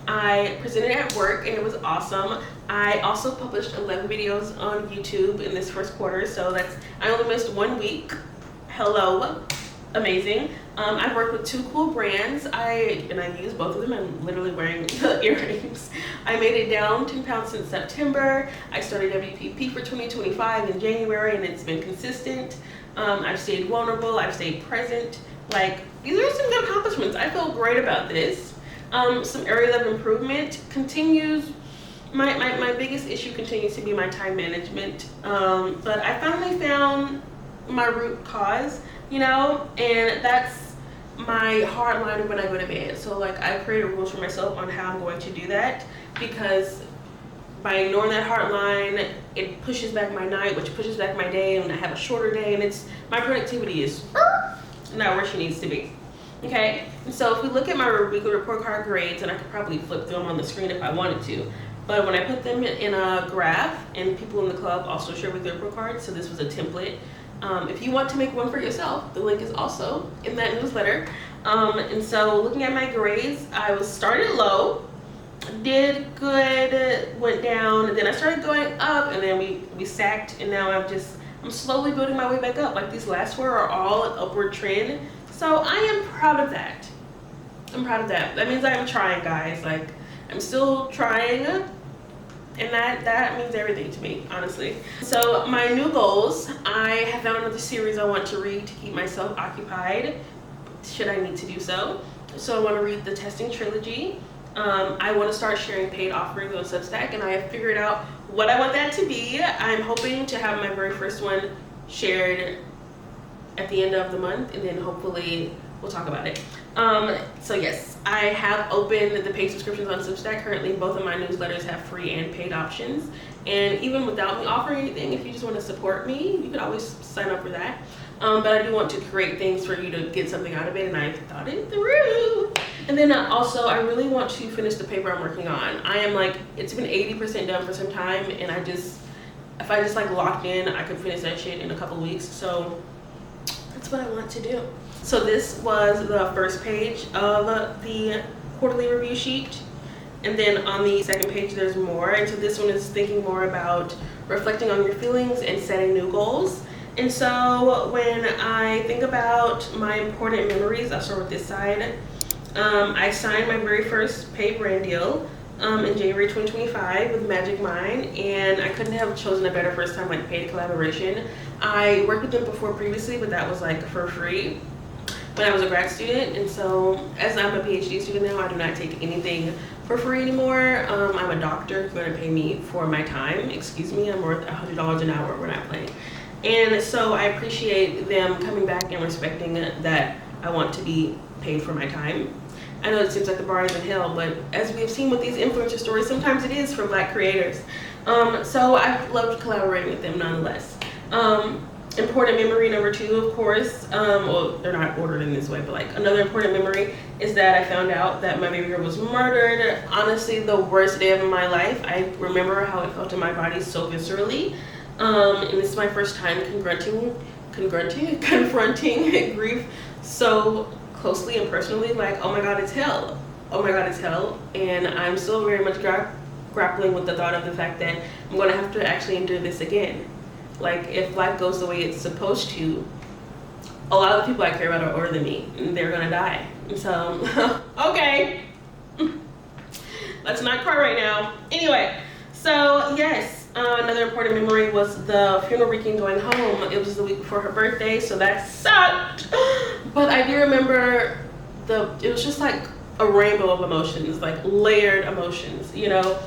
I presented at work and it was awesome. I also published 11 videos on YouTube in this first quarter. So I only missed 1 week. Hello. Amazing. I've worked with 2 cool brands. I use both of them. I'm literally wearing the earrings. I made it down 10 pounds since September. I started WPP for 2025 in January and it's been consistent. I've stayed vulnerable. I've stayed present. Like, these are some good accomplishments. I feel great about this. Some areas of improvement continues. My biggest issue continues to be my time management. But I finally found my root cause, and that's my hard line when I go to bed. So like, I created rules for myself on how I'm going to do that, because by ignoring that hard line, it pushes back my night, which pushes back my day, and I have a shorter day, and my productivity is not where she needs to be. Okay, and so if we look at my weekly report card grades, and I could probably flip through them on the screen if I wanted to, but when I put them in a graph, and people in the club also share with their report cards, so this was a template. If you want to make one for yourself, the link is also in that newsletter. And so looking at my grades, I was started low, did good, went down, and then I started going up, and then we sacked, and now I'm slowly building my way back up. Like, these last 4 are all an upward trend. So I am proud of that. I'm proud of that. That means I'm trying, guys. Like, I'm still trying. And that means everything to me, honestly. So my new goals, I have found another series I want to read to keep myself occupied, should I need to do so. So I want to read the Testing Trilogy. I want to start sharing paid offerings on Substack, and I have figured out what I want that to be. I'm hoping to have my very first one shared at the end of the month, and then hopefully we'll talk about it. So yes, I have opened the paid subscriptions on Substack. Currently, both of my newsletters have free and paid options. And even without me offering anything, if you just want to support me, you can always sign up for that. But I do want to create things for you to get something out of it, and I thought it through. And then also, I really want to finish the paper I'm working on. I am like, it's been 80% done for some time, and if I just like locked in, I could finish that shit in a couple weeks. So that's what I want to do. So this was the first page of the quarterly review sheet. And then on the second page, there's more. And so this one is thinking more about reflecting on your feelings and setting new goals. And so when I think about my important memories, I'll start with this side. I signed my very first paid brand deal in January 2025 with Magic Mind, and I couldn't have chosen a better first time like paid collaboration. I worked with them before previously, but that was like for free when I was a grad student. And so as I'm a PhD student now, I do not take anything for free anymore. I'm a doctor who's going to pay me for my time. Excuse me, I'm worth $100 an hour. We're not playing. And so I appreciate them coming back and respecting that I want to be paid for my time. I know it seems like the bar is in hell, but as we have seen with these influencer stories, sometimes it is for Black creators. So I've loved collaborating with them nonetheless. Important memory number 2, of course, well, they're not ordered in this way, but like another important memory is that I found out that my baby girl was murdered. Honestly, the worst day of my life. I remember how it felt in my body so viscerally. And this is my first time confronting grief so closely and personally. Like, oh my God, it's hell. Oh my God, it's hell. And I'm still very much grappling with the thought of the fact that I'm going to have to actually endure this again. Like, if life goes the way it's supposed to, a lot of the people I care about are older than me, and they're gonna die. And so, okay, let's not cry right now. Anyway, so yes, another important memory was the funeral weekend going home. It was the week before her birthday, so that sucked. But I do remember it was just like a rainbow of emotions, like layered emotions, you know.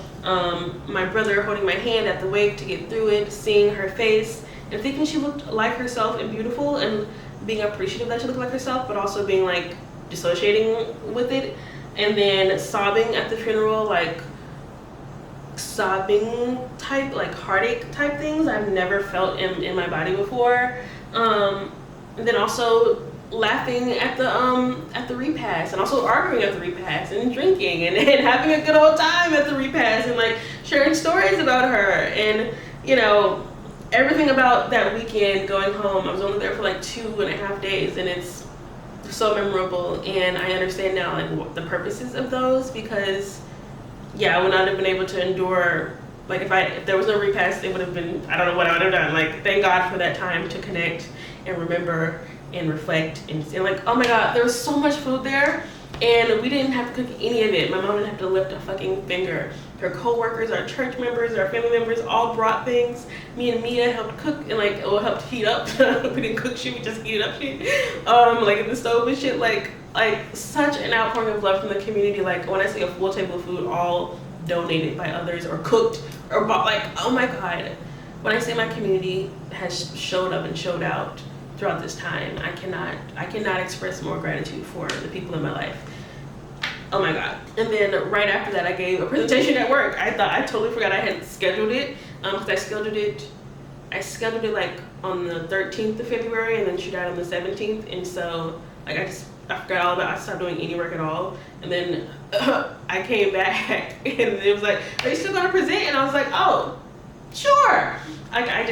My brother holding my hand at the wake to get through it, seeing her face and thinking she looked like herself and beautiful, and being appreciative that she looked like herself, but also being like dissociating with it, and then sobbing at the funeral, like sobbing type, like heartache type things I've never felt in my body before. And then also laughing at the repast, and also arguing at the repast, and drinking and having a good old time at the repast, and like sharing stories about her, and you know, everything about that weekend going home. I was only there for like 2.5 days, and it's so memorable, and I understand now like what the purposes of those, because yeah, I would not have been able to endure, like if there was no repast, it would have been, I don't know what I would have done. Like, thank God for that time to connect and remember and reflect, and like, oh my God, there was so much food there, and we didn't have to cook any of it. My mom didn't have to lift a fucking finger. Her co-workers, our church members, our family members all brought things. Me and Mia helped cook, and like, helped heat up. We didn't cook shit, we just heated up shit. Like in the stove and shit, like such an outpouring of love from the community. Like, when I say a full table of food, all donated by others or cooked or bought, like, oh my God. When I say my community has showed up and showed out throughout this time, I cannot express more gratitude for the people in my life. Oh my God. And then right after that, I gave a presentation at work. I totally forgot I had scheduled it, because I scheduled it like on the 13th of February, and then she died on the 17th. And so like I forgot all about it. I stopped doing any work at all. And then I came back and it was like, are you still gonna present? And I was like, oh, sure. Like, I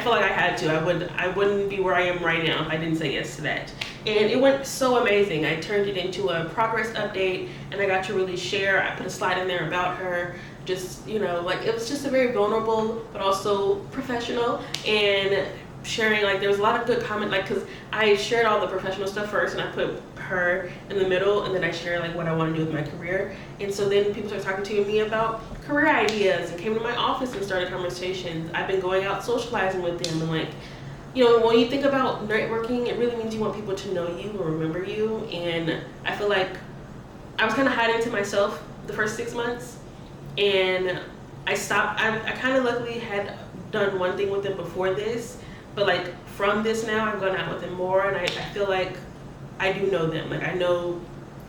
feel like I had to. I wouldn't be where I am right now if I didn't say yes to that. And it went so amazing. I turned it into a progress update, and I got to really share. I put a slide in there about her. Just, you know, like, it was just a very vulnerable but also professional, and sharing, like, there was a lot of good comment, like, because I shared all the professional stuff first, and I put her in the middle, and then I shared like what I want to do with my career. And so then people started talking to me about career ideas and came to my office and started conversations. I've been going out socializing with them, and like, you know, when you think about networking, it really means you want people to know you or remember you. And I feel like I was kind of hiding to myself the first 6 months, and I stopped. I kind of luckily had done one thing with them before this, but like from this now, I'm going out with them more, and I feel like I do know them. Like, I know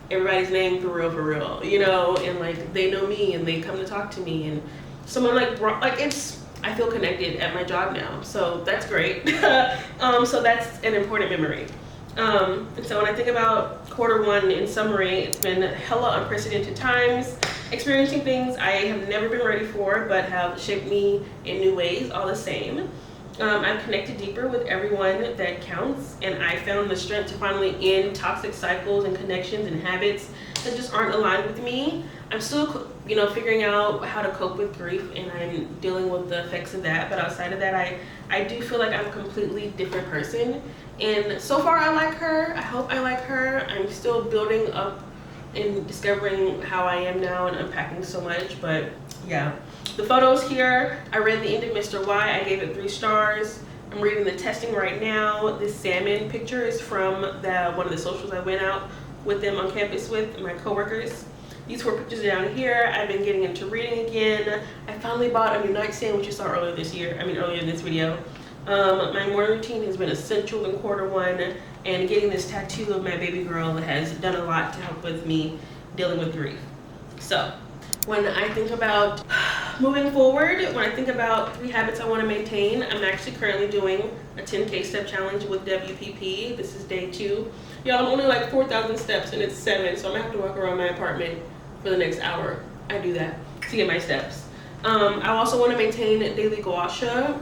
everybody's name for real, you know, and like they know me and they come to talk to me, and someone like brought, like, I feel connected at my job now, so that's great. So that's an important memory. And so when I think about Q1 in summary, it's been hella unprecedented times, experiencing things I have never been ready for, but have shaped me in new ways all the same. I've connected deeper with everyone that counts, and I found the strength to finally end toxic cycles and connections and habits that just aren't aligned with me. I'm still, you know, figuring out how to cope with grief, and I'm dealing with the effects of that. But outside of that, I do feel like I'm a completely different person. And so far, I like her. I hope I like her. I'm still building up and discovering how I am now and unpacking so much. But yeah. The photos here, I read the end of Mr. Y. I gave it 3 stars. I'm reading the testing right now. This salmon picture is from one of the socials I went out with them on campus with, my coworkers. These 4 pictures down here. I've been getting into reading again. I finally bought a new nightstand, which you saw earlier in this video. My morning routine has been essential in Q1, and getting this tattoo of my baby girl has done a lot to help with me dealing with grief. So, when I think about moving forward, when I think about 3 habits I want to maintain, I'm actually currently doing a 10K step challenge with WPP. This is day 2. Y'all, I'm only like 4,000 steps and it's 7, so I'm gonna have to walk around my apartment for the next hour. I do that to get my steps. I also want to maintain daily gua sha.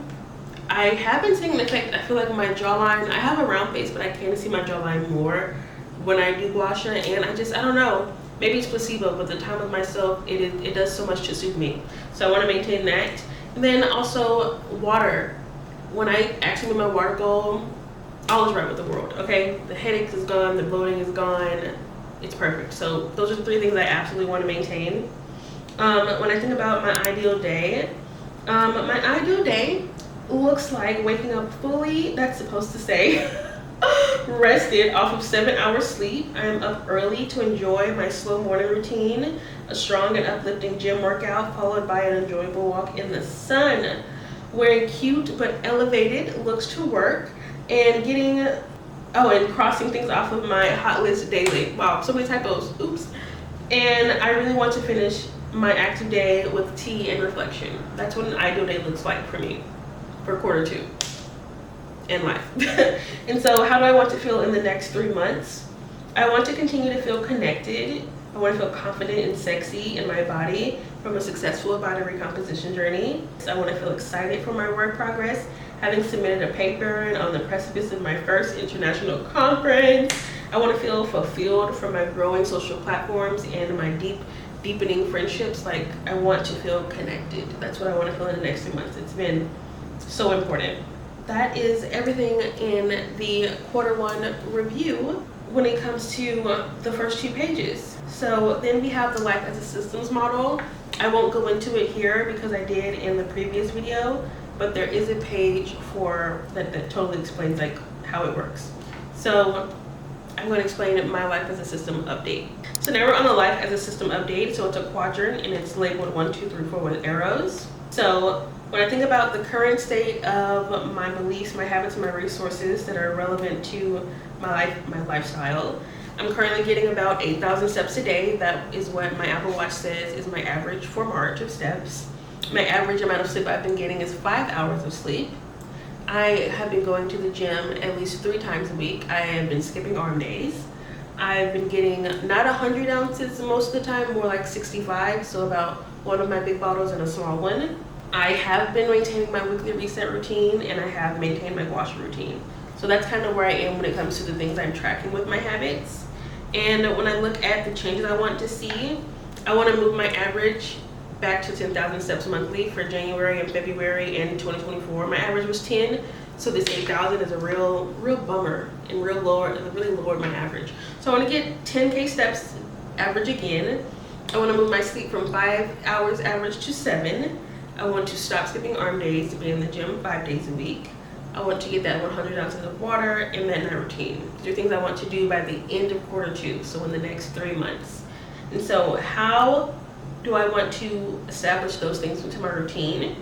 I have been seeing an effect. I feel like my jawline, I have a round face, but I can see my jawline more when I do gua sha, and I don't know. Maybe it's placebo, but the time with myself, it does so much to soothe me. So I want to maintain that. And then also water. When I actually meet my water goal, all is right with the world, okay? The headaches is gone, the bloating is gone. It's perfect. So those are the 3 things I absolutely want to maintain. When I think about my ideal day looks like waking up fully, that's supposed to say, rested off of 7 hours sleep. I am up early to enjoy my slow morning routine, a strong and uplifting gym workout followed by an enjoyable walk in the sun, wearing cute but elevated looks to work, and crossing things off of my hot list daily. Wow, so many typos, oops. And I really want to finish my active day with tea and reflection. That's what an ideal day looks like for me for Q2 in life. And so how do I want to feel in the next 3 months? I want to continue to feel connected. I want to feel confident and sexy in my body from a successful body recomposition journey. So I want to feel excited for my work progress, having submitted a paper and on the precipice of my first international conference. I want to feel fulfilled from my growing social platforms and my deepening friendships. Like, I want to feel connected. That's what I want to feel in the next 3 months. It's been so important. That is everything in the Q1 review when it comes to the first 2 pages. So then we have the life as a systems model. I won't go into it here because I did in the previous video, but there is a page for that totally explains like how it works. So I'm going to explain my life as a system update. So now we're on the life as a system update. So it's a quadrant and it's labeled 1, 2, 3, 4 with arrows. So when I think about the current state of my beliefs, my habits, and my resources that are relevant to my lifestyle, I'm currently getting about 8,000 steps a day. That is what my Apple Watch says is my average for March of steps. My average amount of sleep I've been getting is 5 hours of sleep. I have been going to the gym at least 3 times a week. I have been skipping arm days. I've been getting not 100 ounces most of the time, more like 65, so about one of my big bottles and a small one. I have been maintaining my weekly reset routine, and I have maintained my wash routine. So that's kind of where I am when it comes to the things I'm tracking with my habits. And when I look at the changes I want to see, I want to move my average back to 10,000 steps monthly for January and February in 2024. My average was 10, so this 8,000 is a real bummer and really lowered my average. So I want to get 10K steps average again. I want to move my sleep from 5 hours average to 7. I want to stop skipping arm days to be in the gym 5 days a week. I want to get that 100 ounces of water in that night routine. These are things I want to do by the end of Q2, so in the next 3 months. And so how do I want to establish those things into my routine?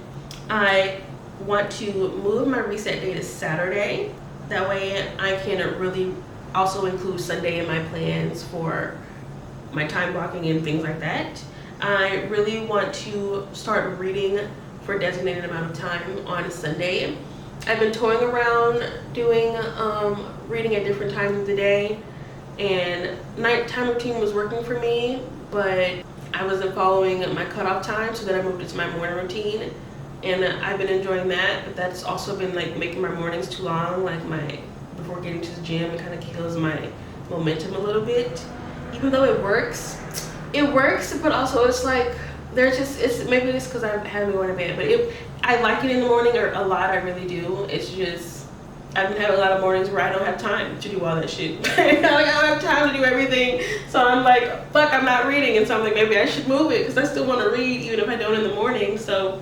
I want to move my reset day to Saturday. That way I can really also include Sunday in my plans for my time blocking and things like that. I really want to start reading for a designated amount of time on Sunday. I've been toying around doing reading at different times of the day, and nighttime routine was working for me, but I wasn't following my cutoff time, so then I moved it to my morning routine, and I've been enjoying that. But that's also been like making my mornings too long. Like before getting to the gym, it kind of kills my momentum a little bit. Even though it works, but also it's like maybe it's because I haven't been going to bed, but I like it in the morning or a lot. I really do. It's just I've been having a lot of mornings where I don't have time to do all that shit. I don't have time to do everything. So I'm like, fuck, I'm not reading. And so I'm like, maybe I should move it because I still want to read even if I don't in the morning. So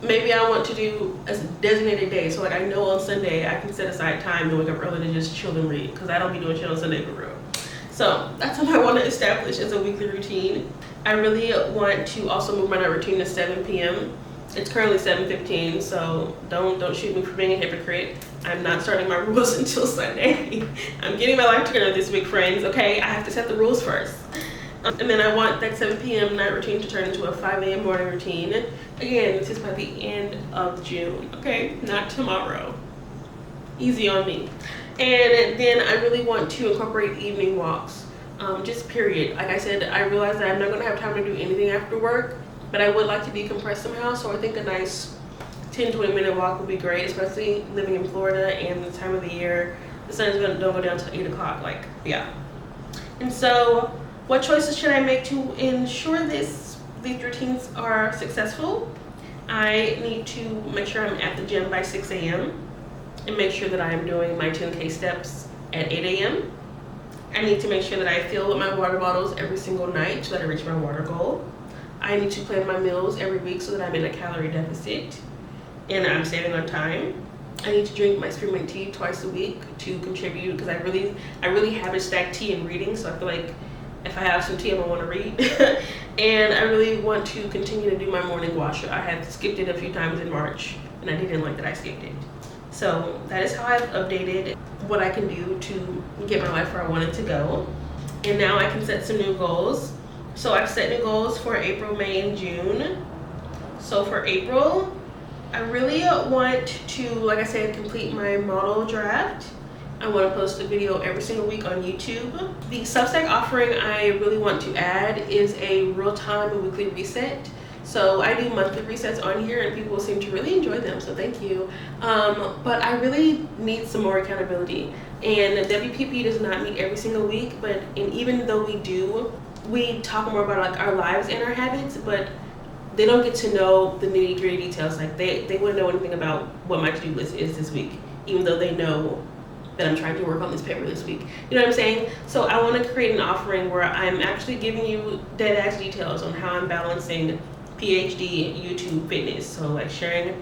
maybe I want to do a designated day. So like I know on Sunday I can set aside time to wake up early to just chill and read because I don't be doing shit on Sunday for real. So that's what I want to establish as a weekly routine. I really want to also move my night routine to 7 p.m. It's currently 7:15, so don't shoot me for being a hypocrite. I'm not starting my rules until Sunday. I'm getting my life together this week, friends, okay? I have to set the rules first. And then I want that 7 p.m. night routine to turn into a 5 a.m. morning routine. Again, this is by the end of June, okay? Not tomorrow. Easy on me. And then I really want to incorporate evening walks, just period. Like I said, I realize that I'm not gonna have time to do anything after work, but I would like to decompress somehow, so I think a nice 10-20 minute walk would be great, especially living in Florida and the time of the year. The sun don't go down till 8 o'clock, like, yeah. And so what choices should I make to ensure these routines are successful? I need to make sure I'm at the gym by 6 a.m. and make sure that I am doing my 10K steps at 8 a.m. I need to make sure that I fill up my water bottles every single night so that I reach my water goal. I need to plan my meals every week so that I'm in a calorie deficit and I'm saving on time. I need to drink my spearmint tea twice a week to contribute, because I really haven't stacked tea and reading, so I feel like if I have some tea, I'm gonna want to read. And I really want to continue to do my morning washer. I have skipped it a few times in March, and I didn't like that I skipped it. So that is how I've updated what I can do to get my life where I want it to go. And now I can set some new goals. So I've set new goals for April, May, and June. So for April, I really want to, like I said, complete my model draft. I want to post a video every single week on YouTube. The Substack offering I really want to add is a real-time weekly reset. So I do monthly resets on here and people seem to really enjoy them, so thank you. But I really need some more accountability. And WPP does not meet every single week, and even though we do, we talk more about like our lives and our habits, but they don't get to know the nitty-gritty details. Like they wouldn't know anything about what my to-do list is this week, even though they know that I'm trying to work on this paper this week. You know what I'm saying? So I want to create an offering where I'm actually giving you dead ass details on how I'm balancing PhD, YouTube, fitness. So like sharing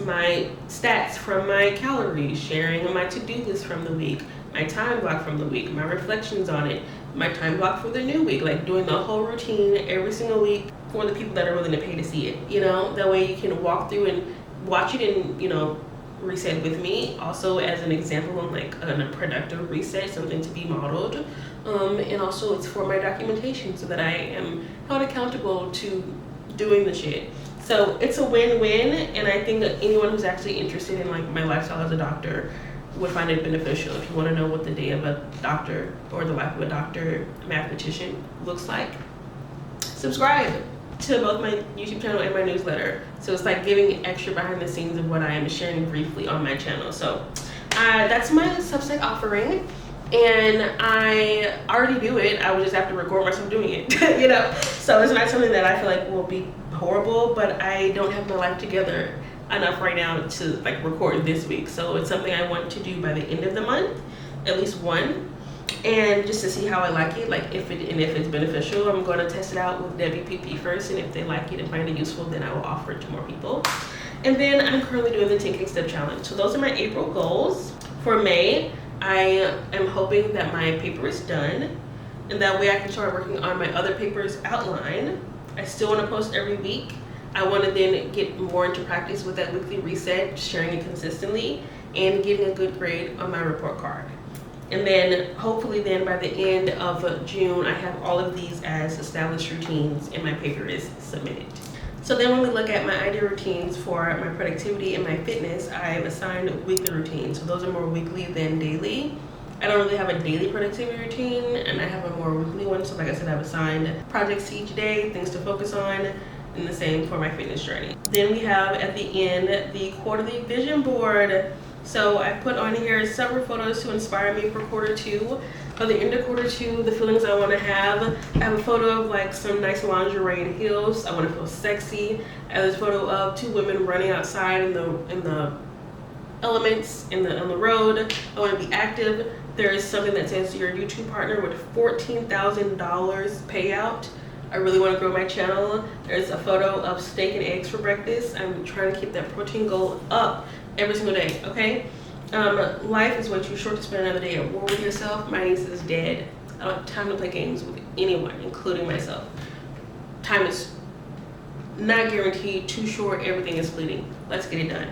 my stats from my calories, sharing my to-do list from the week, my time block from the week, my reflections on it, my time block for the new week, like doing the whole routine every single week for the people that are willing to pay to see it. You know, that way you can walk through and watch it and, you know, reset with me, also as an example on like a productive reset, something to be modeled. And also it's for my documentation so that I am held accountable to doing the shit. So it's a win-win, and I think that anyone who's actually interested in like my lifestyle as a doctor would find it beneficial. If you want to know what the day of a doctor or the life of a doctor mathematician looks like, subscribe to both my YouTube channel and my newsletter. So it's like giving extra behind the scenes of what I am sharing briefly on my channel. So that's my Substack offering, and I already do it. I would just have to record myself doing it, you know? So it's not something that I feel like will be horrible, but I don't have my life together enough right now to like record this week. So it's something I want to do by the end of the month, at least one. And just to see how I like it, like if it's beneficial, I'm going to test it out with WPP first, and if they like it and find it useful, then I will offer it to more people. And then I'm currently doing the 10K step challenge. So those are my April goals. For May, I am hoping that my paper is done, and that way I can start working on my other paper's outline. I still want to post every week. I want to then get more into practice with that weekly reset, sharing it consistently, and getting a good grade on my report card. And then hopefully then by the end of June, I have all of these as established routines and my paper is submitted. So then when we look at my ideal routines for my productivity and my fitness, I've assigned weekly routines. So those are more weekly than daily. I don't really have a daily productivity routine, and I have a more weekly one. So like I said, I've assigned projects to each day, things to focus on, and the same for my fitness journey. Then we have at the end, the quarterly vision board. So I put on here several photos to inspire me for quarter two. By the end of quarter two, the feelings I want to have. I have a photo of like some nice lingerie and heels. I want to feel sexy. I have this photo of two women running outside in the elements on the road. I want to be active. There is something that says your YouTube partner with $14,000 payout. I really want to grow my channel. There's a photo of steak and eggs for breakfast. I'm trying to keep that protein goal up every single day, okay? Life is way too short to spend another day at war with yourself. My niece is dead. I don't have time to play games with anyone, including myself. Time is not guaranteed, too short, everything is fleeting. Let's get it done.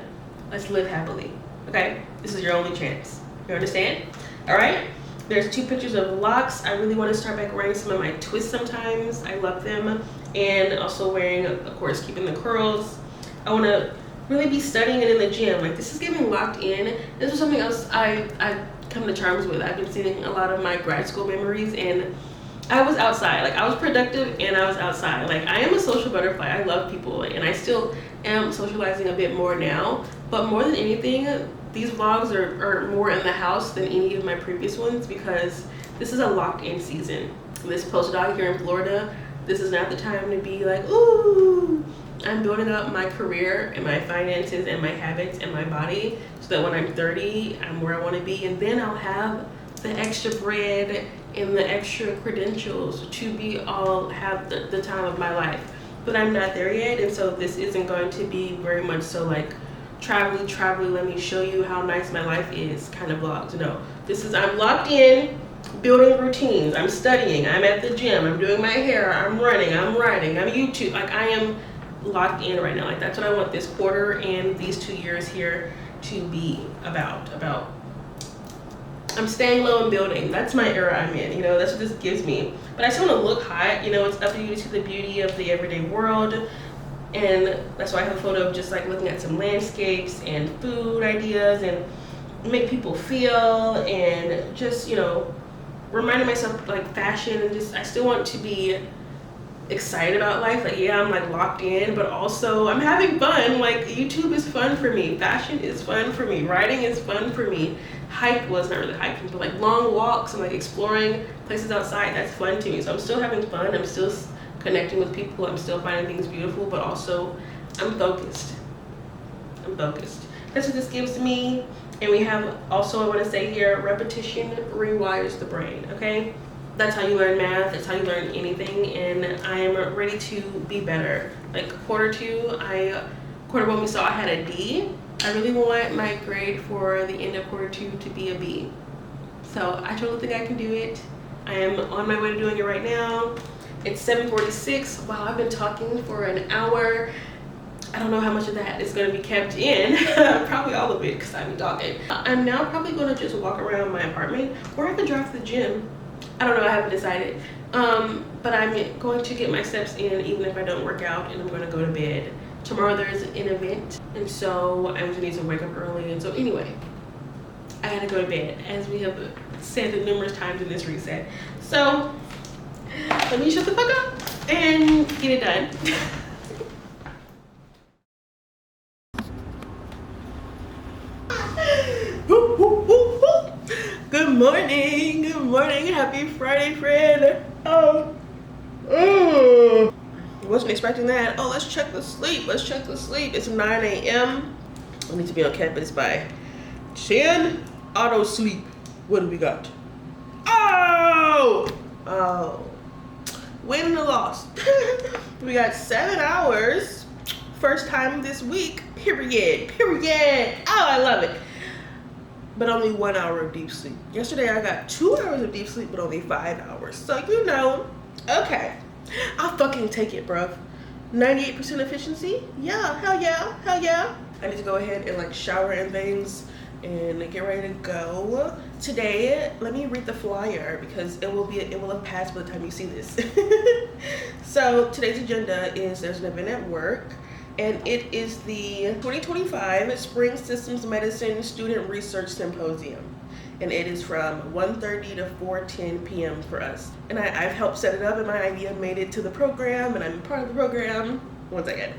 Let's live happily, okay? This is your only chance. You understand? All right? There's two pictures of locks. I really want to start back wearing some of my twists sometimes. I love them. And also wearing, of course, keeping the curls. I want to really be studying it in the gym. Like, this is getting locked in. This is something else I come to terms with. I've been seeing a lot of my grad school memories, and I was outside. Like, I was productive and I was outside. Like, I am a social butterfly. I love people, and I still am socializing a bit more now. But more than anything, these vlogs are more in the house than any of my previous ones, because this is a locked in season. This postdoc here in Florida, this is not the time to be like, ooh. I'm building up my career and my finances and my habits and my body so that when I'm 30, I'm where I want to be, and then I'll have the extra bread and the extra credentials to be have the time of my life. but I'm not there yet. And so this isn't going to be very much so like travel, let me show you how nice my life is kind of vlogs. No, this is, I'm locked in, building routines, I'm studying, I'm at the gym, I'm doing my hair, I'm running, I'm writing, I'm YouTube. Like, I am locked in right now. Like, that's what I want this quarter and these 2 years here to be about. I'm staying low and building. That's my era I'm in, you know, that's what this gives me. But I just want to look hot, you know, it's up to you to see the beauty of the everyday world. And that's why I have a photo of just like looking at some landscapes and food ideas and make people feel, and just, you know, reminding myself like fashion, and just, I still want to be excited about life. Like, yeah, I'm like locked in, but also I'm having fun. Like, YouTube is fun for me, fashion is fun for me, writing is fun for me, well, it's not really hiking, but like long walks and like exploring places outside, that's fun to me. So I'm still having fun, I'm still connecting with people, I'm still finding things beautiful, but also I'm focused. That's what this gives me. And we have also, I want to say here, repetition rewires the brain, okay? That's how you learn math, that's how you learn anything, and I am ready to be better. Like quarter one, we saw I had a D. I really want my grade for the end of quarter 2 to be a B. So I totally think I can do it. I am on my way to doing it right now. It's 7:46. Wow, I've been talking for an hour. I don't know how much of that is going to be kept in. Probably all of it, because I've been talking. I'm now probably going to just walk around my apartment, or I could drive to the gym. I don't know, I haven't decided. But I'm going to get my steps in even if I don't work out, and I'm going to go to bed. Tomorrow there's an event, and so I'm going to need to wake up early. And so anyway, I had to go to bed, as we have said numerous times in this reset. So let me shut the fuck up and get it done. Good morning, happy Friday, friend. Wasn't expecting that. Oh, let's check the sleep. It's 9 a.m. I need to be on campus by 10. Auto sleep. What do we got? Oh, win and a loss. We got 7 hours. First time this week. Period. Oh, I love it. But only 1 hour of deep sleep. Yesterday I got 2 hours of deep sleep, but only 5 hours. So, you know, okay. I'll fucking take it, bruh. 98% efficiency? Yeah, hell yeah. I need to go ahead and like shower and things and get ready to go. Today, let me read the flyer because it will have passed by the time you see this. So today's agenda is there's an event at work, and it is the 2025 Spring Systems Medicine Student Research Symposium. And it is from 1:30 to 4:10 p.m. for us. And I've helped set it up, and my idea made it to the program, and I'm part of the program. One second.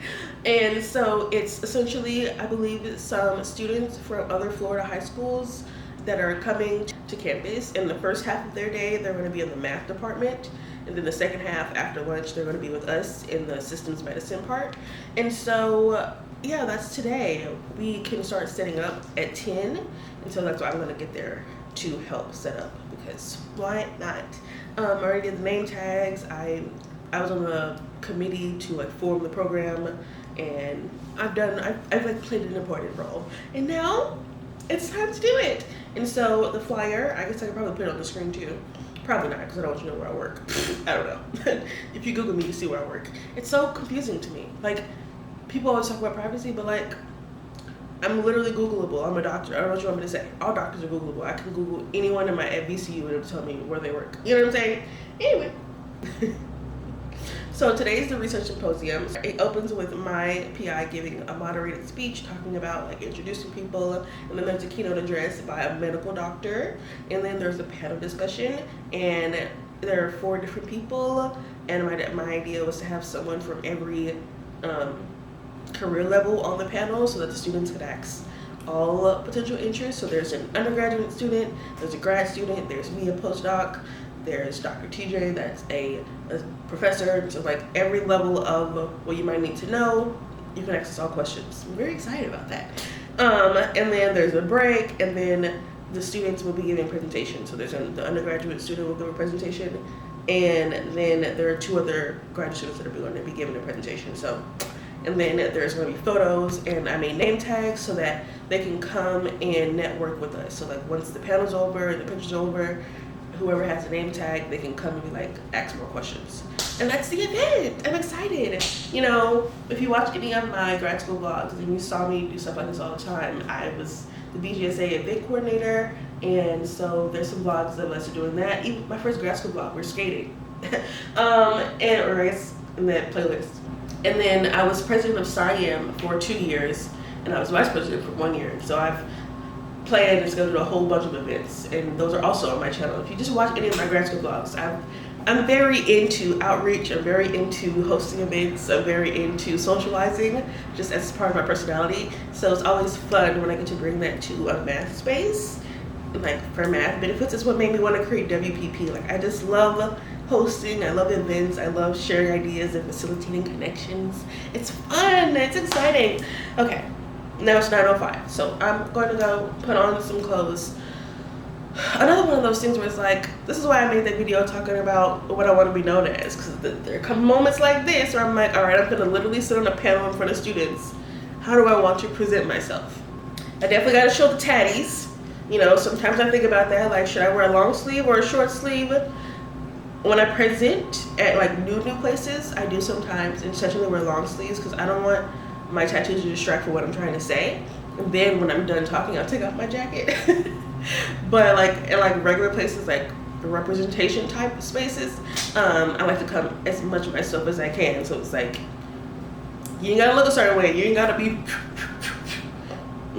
And so it's essentially, I believe, some students from other Florida high schools that are coming to campus. In the first half of their day, they're going to be in the math department. And then the second half, after lunch, they're going to be with us in the systems medicine part. And so, yeah, that's today. We can start setting up at 10. And so that's why I'm going to get there to help set up, because why not? I already did the name tags. I was on the committee to like form the program, and I've like played an important role. And now it's time to do it. And so the flyer, I guess I could probably put it on the screen too. Probably not, because I don't want you to know where I work. I don't know. If you Google me, you see where I work. It's so confusing to me. Like, people always talk about privacy, but like, I'm literally Googleable. I'm a doctor. I don't know what you want me to say. All doctors are Googleable. I can Google anyone in my VCU and it'll tell me where they work. You know what I'm saying? Anyway. So today is the research symposium. It opens with my PI giving a moderated speech talking about like introducing people, and then there's a keynote address by a medical doctor, and then there's a panel discussion, and there are 4 different people, and my idea was to have someone from every career level on the panel so that the students could ask all potential interests. So there's an undergraduate student, there's a grad student, there's me, a postdoc, there's Dr. TJ, that's a professor. So like every level of what you might need to know, you can access all questions. I'm very excited about that. And then there's a break, and then the students will be giving presentations. So the undergraduate student will give a presentation, and then there are 2 other graduate students that are going to be giving a presentation. So, and then there's going to be photos, and I made name tags so that they can come and network with us. So like once the panel's over, the picture's over, whoever has a name tag, they can come and be like, ask more questions. And that's the event. I'm excited. You know, if you watch any of my grad school vlogs and you saw me do stuff like this all the time, I was the BGSA event coordinator, and so there's some vlogs of us doing that. Even my first grad school vlog, we're skating. or I guess in that playlist. And then I was president of SciAm for 2 years, and I was vice president for 1 year. So I've planned and scheduled a whole bunch of events, and those are also on my channel. If you just watch any of my grad school vlogs, I'm very into outreach, I'm very into hosting events, I'm very into socializing, just as part of my personality. So it's always fun when I get to bring that to a math space, like for math benefits. It's what made me want to create WPP. Like I just love hosting, I love events, I love sharing ideas and facilitating connections. It's fun, it's exciting. Okay, now it's 9:05, so I'm going to go put on some clothes. Another one of those things where it's like, this is why I made that video talking about what I want to be known as, because there come moments like this where I'm like, all right, I'm going to literally sit on a panel in front of students. How do I want to present myself? I definitely got to show the tatties. You know, sometimes I think about that, like, should I wear a long sleeve or a short sleeve? When I present at like new places, I do sometimes intentionally wear long sleeves because I don't want my tattoos to distract from what I'm trying to say. And then when I'm done talking, I'll take off my jacket. But like in like regular places, like the representation type of spaces, I like to come as much of myself as I can. So it's like, you ain't gotta look a certain way, you ain't gotta be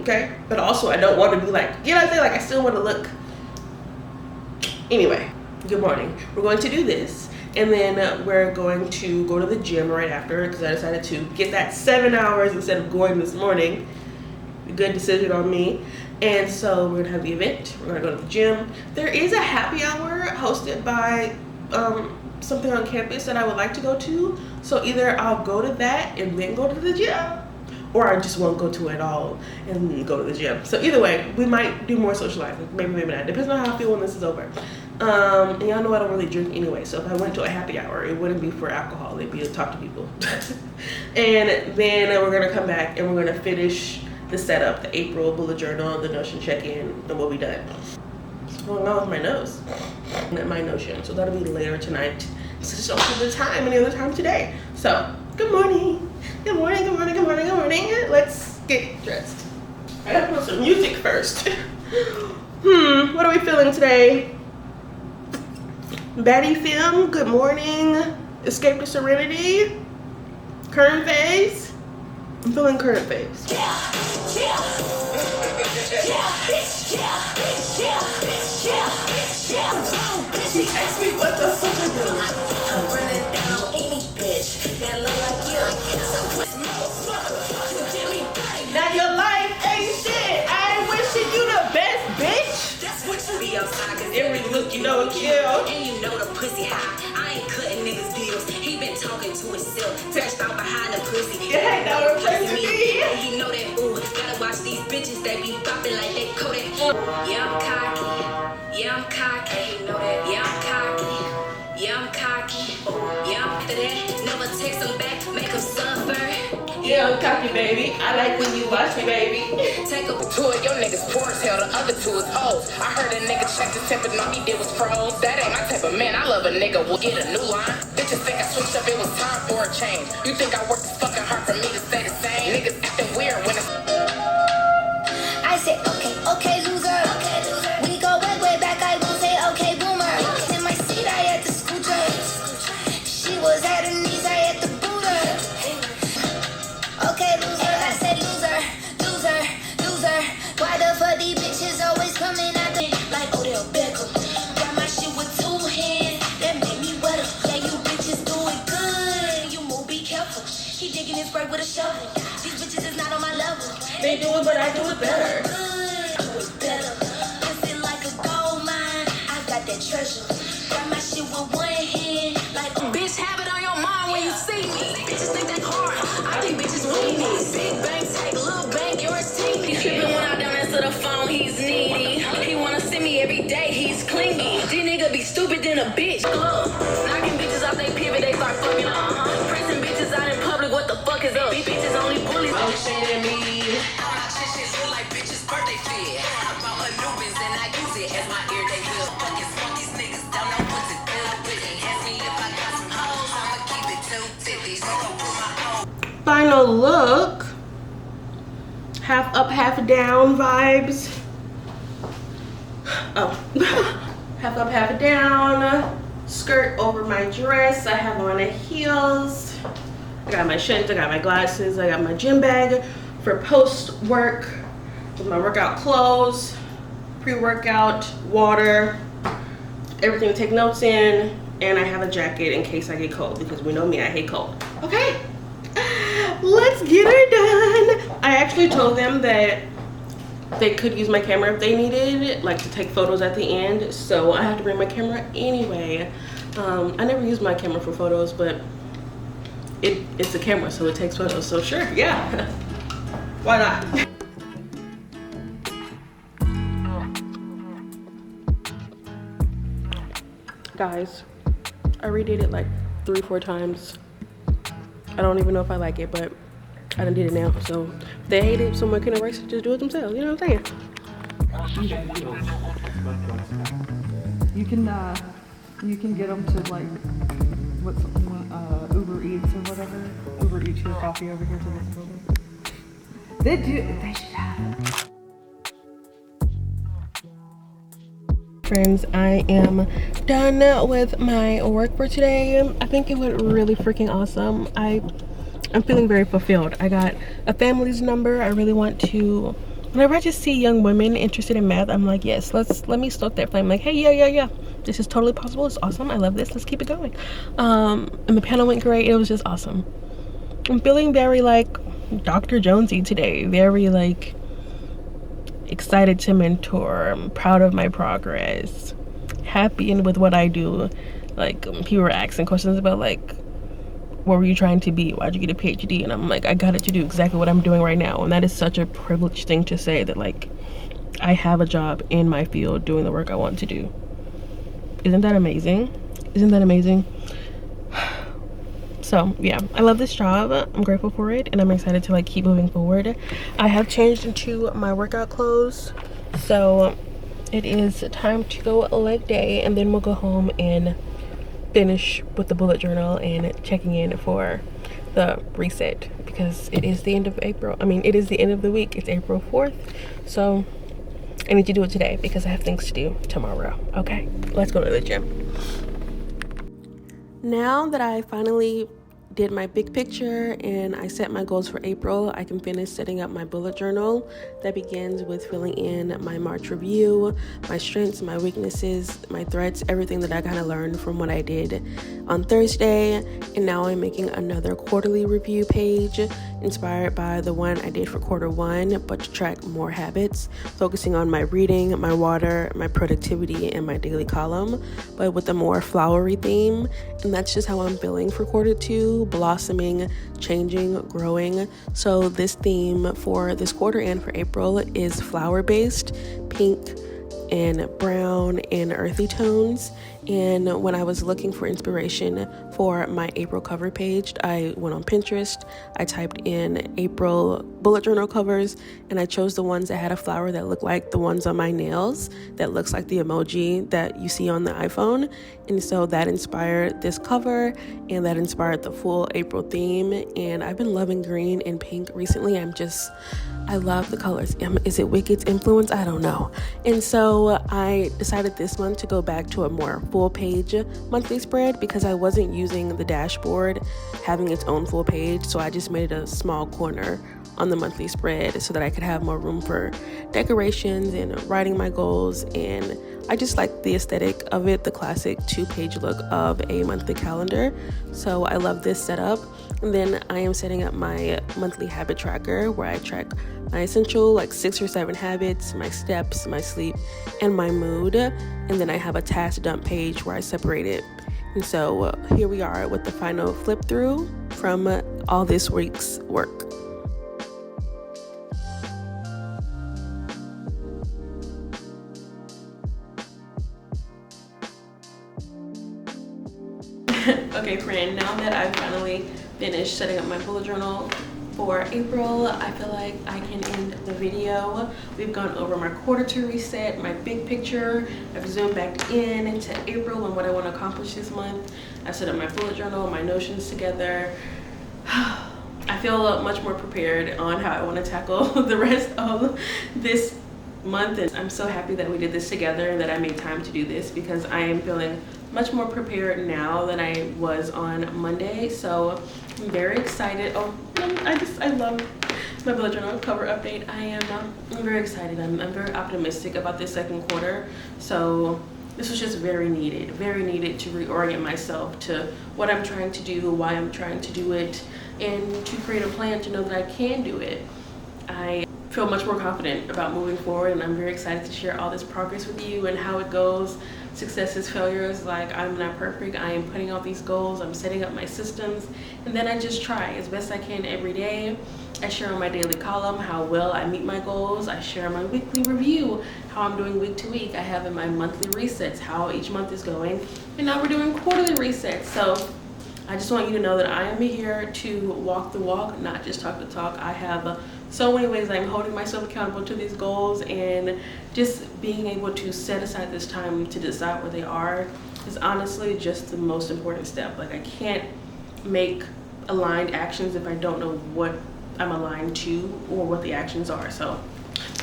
okay, but also I don't want to be like, you know what I'm saying, like I still want to look. Anyway, good morning. We're going to do this, and then we're going to go to the gym right after, because I decided to get that 7 hours instead of going this morning. Good decision on me. And so we're gonna have the event, we're gonna go to the gym. There is a happy hour hosted by something on campus that I would like to go to. So either I'll go to that and then go to the gym, or I just won't go to it at all and go to the gym. So either way, we might do more socializing, maybe not. Depends on how I feel when this is over. And y'all know I don't really drink anyway, so if I went to a happy hour, it wouldn't be for alcohol, it'd be to talk to people. And then we're gonna come back and we're gonna finish the setup, the April bullet journal, the Notion check-in, and we'll be done. What's going on with my nose? And my Notion, so that'll be later tonight. So just don't have the time any other time today. So, good morning. Good morning, good morning, good morning, good morning. Let's get dressed. I gotta put some music first. What are we feeling today? Baddie Femme, good morning. Escape to Serenity. Current phase. I'm feeling current phase. She asked me what the fuck I do. I'm running down any bitch that look like you. Now your life ain't shit. I ain't wishing you the best, bitch. That's what you be outside, cause every look you know a kill. And you know the pussy high. I ain't cutting niggas deals. He been talking to himself. Touched out behind the pussy. Yeah, now replacing me. And he know that, ooh, gotta watch these bitches that be bopping like they Kodak. Yeah, I'm cocky. Yeah, I'm cocky. He know that. Yeah, I'm cocky. Yeah, I'm cocky. Yeah, I'm after that. Never text him back, make him suffer. Yeah, I'm cocky, baby. I like when you watch me, baby. Take up 2 of your niggas poor as hell, the other 2 is hoes. I heard a nigga check his temper, all he did was froze. That ain't my type of man, I love a nigga, will get a new line. Bitches think I switched up, it was time for a change. You think I worked this fucking hard for me to stay the same? Niggas acting weird when it's... I said, okay, loser. We go way back, I won't say okay, boomer. In my seat, I had to scooter. She was at her knees, I had to boot her. Okay, loser, I said loser. Why the fuck these bitches always coming at me like Odell Beckham? Got my shit with 2 hands, that made me wetter. Yeah, you bitches do it good, you move, be careful. He digging his grave with a shovel. These bitches is not on my level. They do it, but I do it better. Do it better. Listen like a gold mine, I got that treasure. Got my shit with 1 hand, like Bitch, have it on your mind when you see me. Bitches think they hard. I think bitches weenie. Big bank take, little bank, yours teeny. Trippin' when I down into the phone, he's needy. He wanna see me every day, he's clingy. These niggas be stupid than a a bitch. Knocking bitches off they pivot, they start fucking up. Pressing bitches out in public, what the fuck is up? Bitches only bullies. Motion me. Like bitches birthday fit. I bought a new Benz and I use it as my everyday bill. Fucking smoke these niggas don't know what to do with it. Ask me if I got some hoes, I'ma keep it 250. So I'll put my hoe. Final look. Half up, half down vibes. Oh. Half up, half down. Skirt over my dress. I have on heels. I got my shades, I got my glasses, I got my gym bag for post work with my workout clothes, pre-workout, water, everything to take notes in, and I have a jacket in case I get cold because we know me, I hate cold. Okay, let's get her done. I actually told them that they could use my camera if they needed, like to take photos at the end, so I have to bring my camera anyway. I never use my camera for photos, but it's a camera, so it takes photos, so sure, yeah. Why not? Guys, I redid it like 3-4 times. I don't even know if I like it, but I done did it now, so if they hate it, someone can erase it, just do it themselves, you know what I'm saying? You can get them to like what's Uber Eats or whatever. Uber Eats your coffee over here to this building. They should have. Friends, I am done with my work for today. I think it went really freaking awesome. I'm feeling very fulfilled. I got a family's number. I really want to, whenever I just see young women interested in math, I'm like, yes, let me stoke that flame. Like, hey, yeah. This is totally possible. It's awesome. I love this. Let's keep it going. And the panel went great. It was just awesome. I'm feeling very like Dr. Jonesy today. Very like excited to mentor. I'm proud of my progress. Happy and with what I do. Like people were asking questions about like, what were you trying to be? Why'd you get a PhD? And I'm like, I got it to do exactly what I'm doing right now. And that is such a privileged thing to say, that like I have a job in my field doing the work I want to do. Isn't that amazing? Isn't that amazing? So yeah, I love this job. I'm grateful for it, and I'm excited to like keep moving forward. I have changed into my workout clothes, so it is time to go leg day, and then we'll go home and finish with the bullet journal and checking in for the reset, because it is the end of April. I mean, it is the end of the week. It's April 4th, so I need to do it today because I have things to do tomorrow. Okay, let's go to the gym. Now that I finally did my big picture and I set my goals for April, I can finish setting up my bullet journal that begins with filling in my March review, my strengths, my weaknesses, my threats, everything that I kind of learned from what I did on Thursday. And now I'm making another quarterly review page inspired by the one I did for quarter one, but to track more habits, focusing on my reading, my water, my productivity, and my daily column, but with a more flowery theme. And that's just how I'm feeling for quarter two: blossoming, changing, growing. So this theme for this quarter and for April is flower based, pink and brown and earthy tones. And when I was looking for inspiration for my April cover page, I went on Pinterest, I typed in April bullet journal covers, and I chose the ones that had a flower that looked like the ones on my nails, that looks like the emoji that you see on the iPhone. And so that inspired this cover, and that inspired the full April theme. And I've been loving green and pink recently. I love the colors. Is it Wicked's influence? I don't know. And so I decided this month to go back to a more full page monthly spread, because I wasn't using the dashboard having its own full page. So I just made it a small corner on the monthly spread so that I could have more room for decorations and writing my goals. And I just like the aesthetic of it, the classic 2-page look of a monthly calendar. So I love this setup. And then I am setting up my monthly habit tracker where I track my essential 6 or 7 habits, my steps, my sleep, and my mood. And then I have a task dump page where I separate it. And so here we are with the final flip through from all this week's work. Okay, friend, now that I've finally finished setting up my bullet journal for April, I feel like I can end the video. We've gone over my quarter two reset, my big picture. I've zoomed back in into April and what I want to accomplish this month. I set up my bullet journal, my notions together. I feel much more prepared on how I want to tackle the rest of this month, and I'm so happy that we did this together and that I made time to do this, because I am feeling much more prepared now than I was on Monday. So I'm very excited. Oh, I love my bullet journal cover update. I'm very excited. I'm very optimistic about this second quarter. So this was just very needed to reorient myself to what I'm trying to do, why I'm trying to do it, and to create a plan to know that I can do it. I feel much more confident about moving forward, and I'm very excited to share all this progress with you and how it goes. Successes, failures, like I'm not perfect. I am putting out these goals, I'm setting up my systems, and then I just try as best I can every day. I share on my daily column how well I meet my goals. I share my weekly review, how I'm doing week to week. I have in my monthly resets how each month is going, and now we're doing quarterly resets. So I just want you to know that I am here to walk the walk, not just talk the talk. I have so many ways I'm holding myself accountable to these goals, and just being able to set aside this time to decide where they are is honestly just the most important step. Like, I can't make aligned actions if I don't know what I'm aligned to or what the actions are. So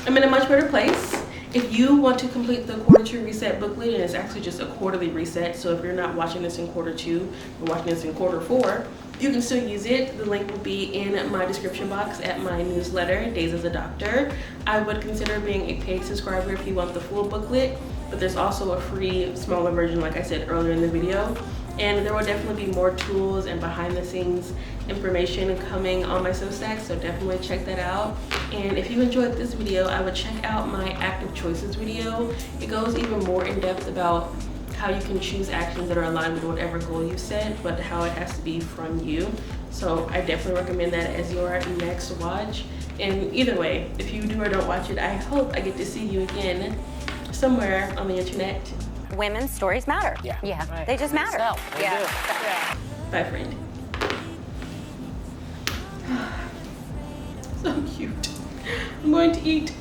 I'm in a much better place. If you want to complete the quarter two reset booklet, and it's actually just a quarterly reset, so if you're not watching this in quarter two, you're watching this in quarter four, you can still use it. The link will be in my description box at my newsletter, Days as a Doctor. I would consider being a paid subscriber if you want the full booklet, but there's also a free, smaller version, like I said earlier in the video. And there will definitely be more tools and behind the scenes information coming on my Substack, so definitely check that out. And if you enjoyed this video, I would check out my active choices video. It goes even more in depth about how you can choose actions that are aligned with whatever goal you set, but how it has to be from you. So I definitely recommend that as your next watch. And either way, if you do or don't watch it, I hope I get to see you again somewhere on the internet. Women's stories matter. Yeah. Right. They just matter. They do. Bye, friend. So cute. I'm going to eat.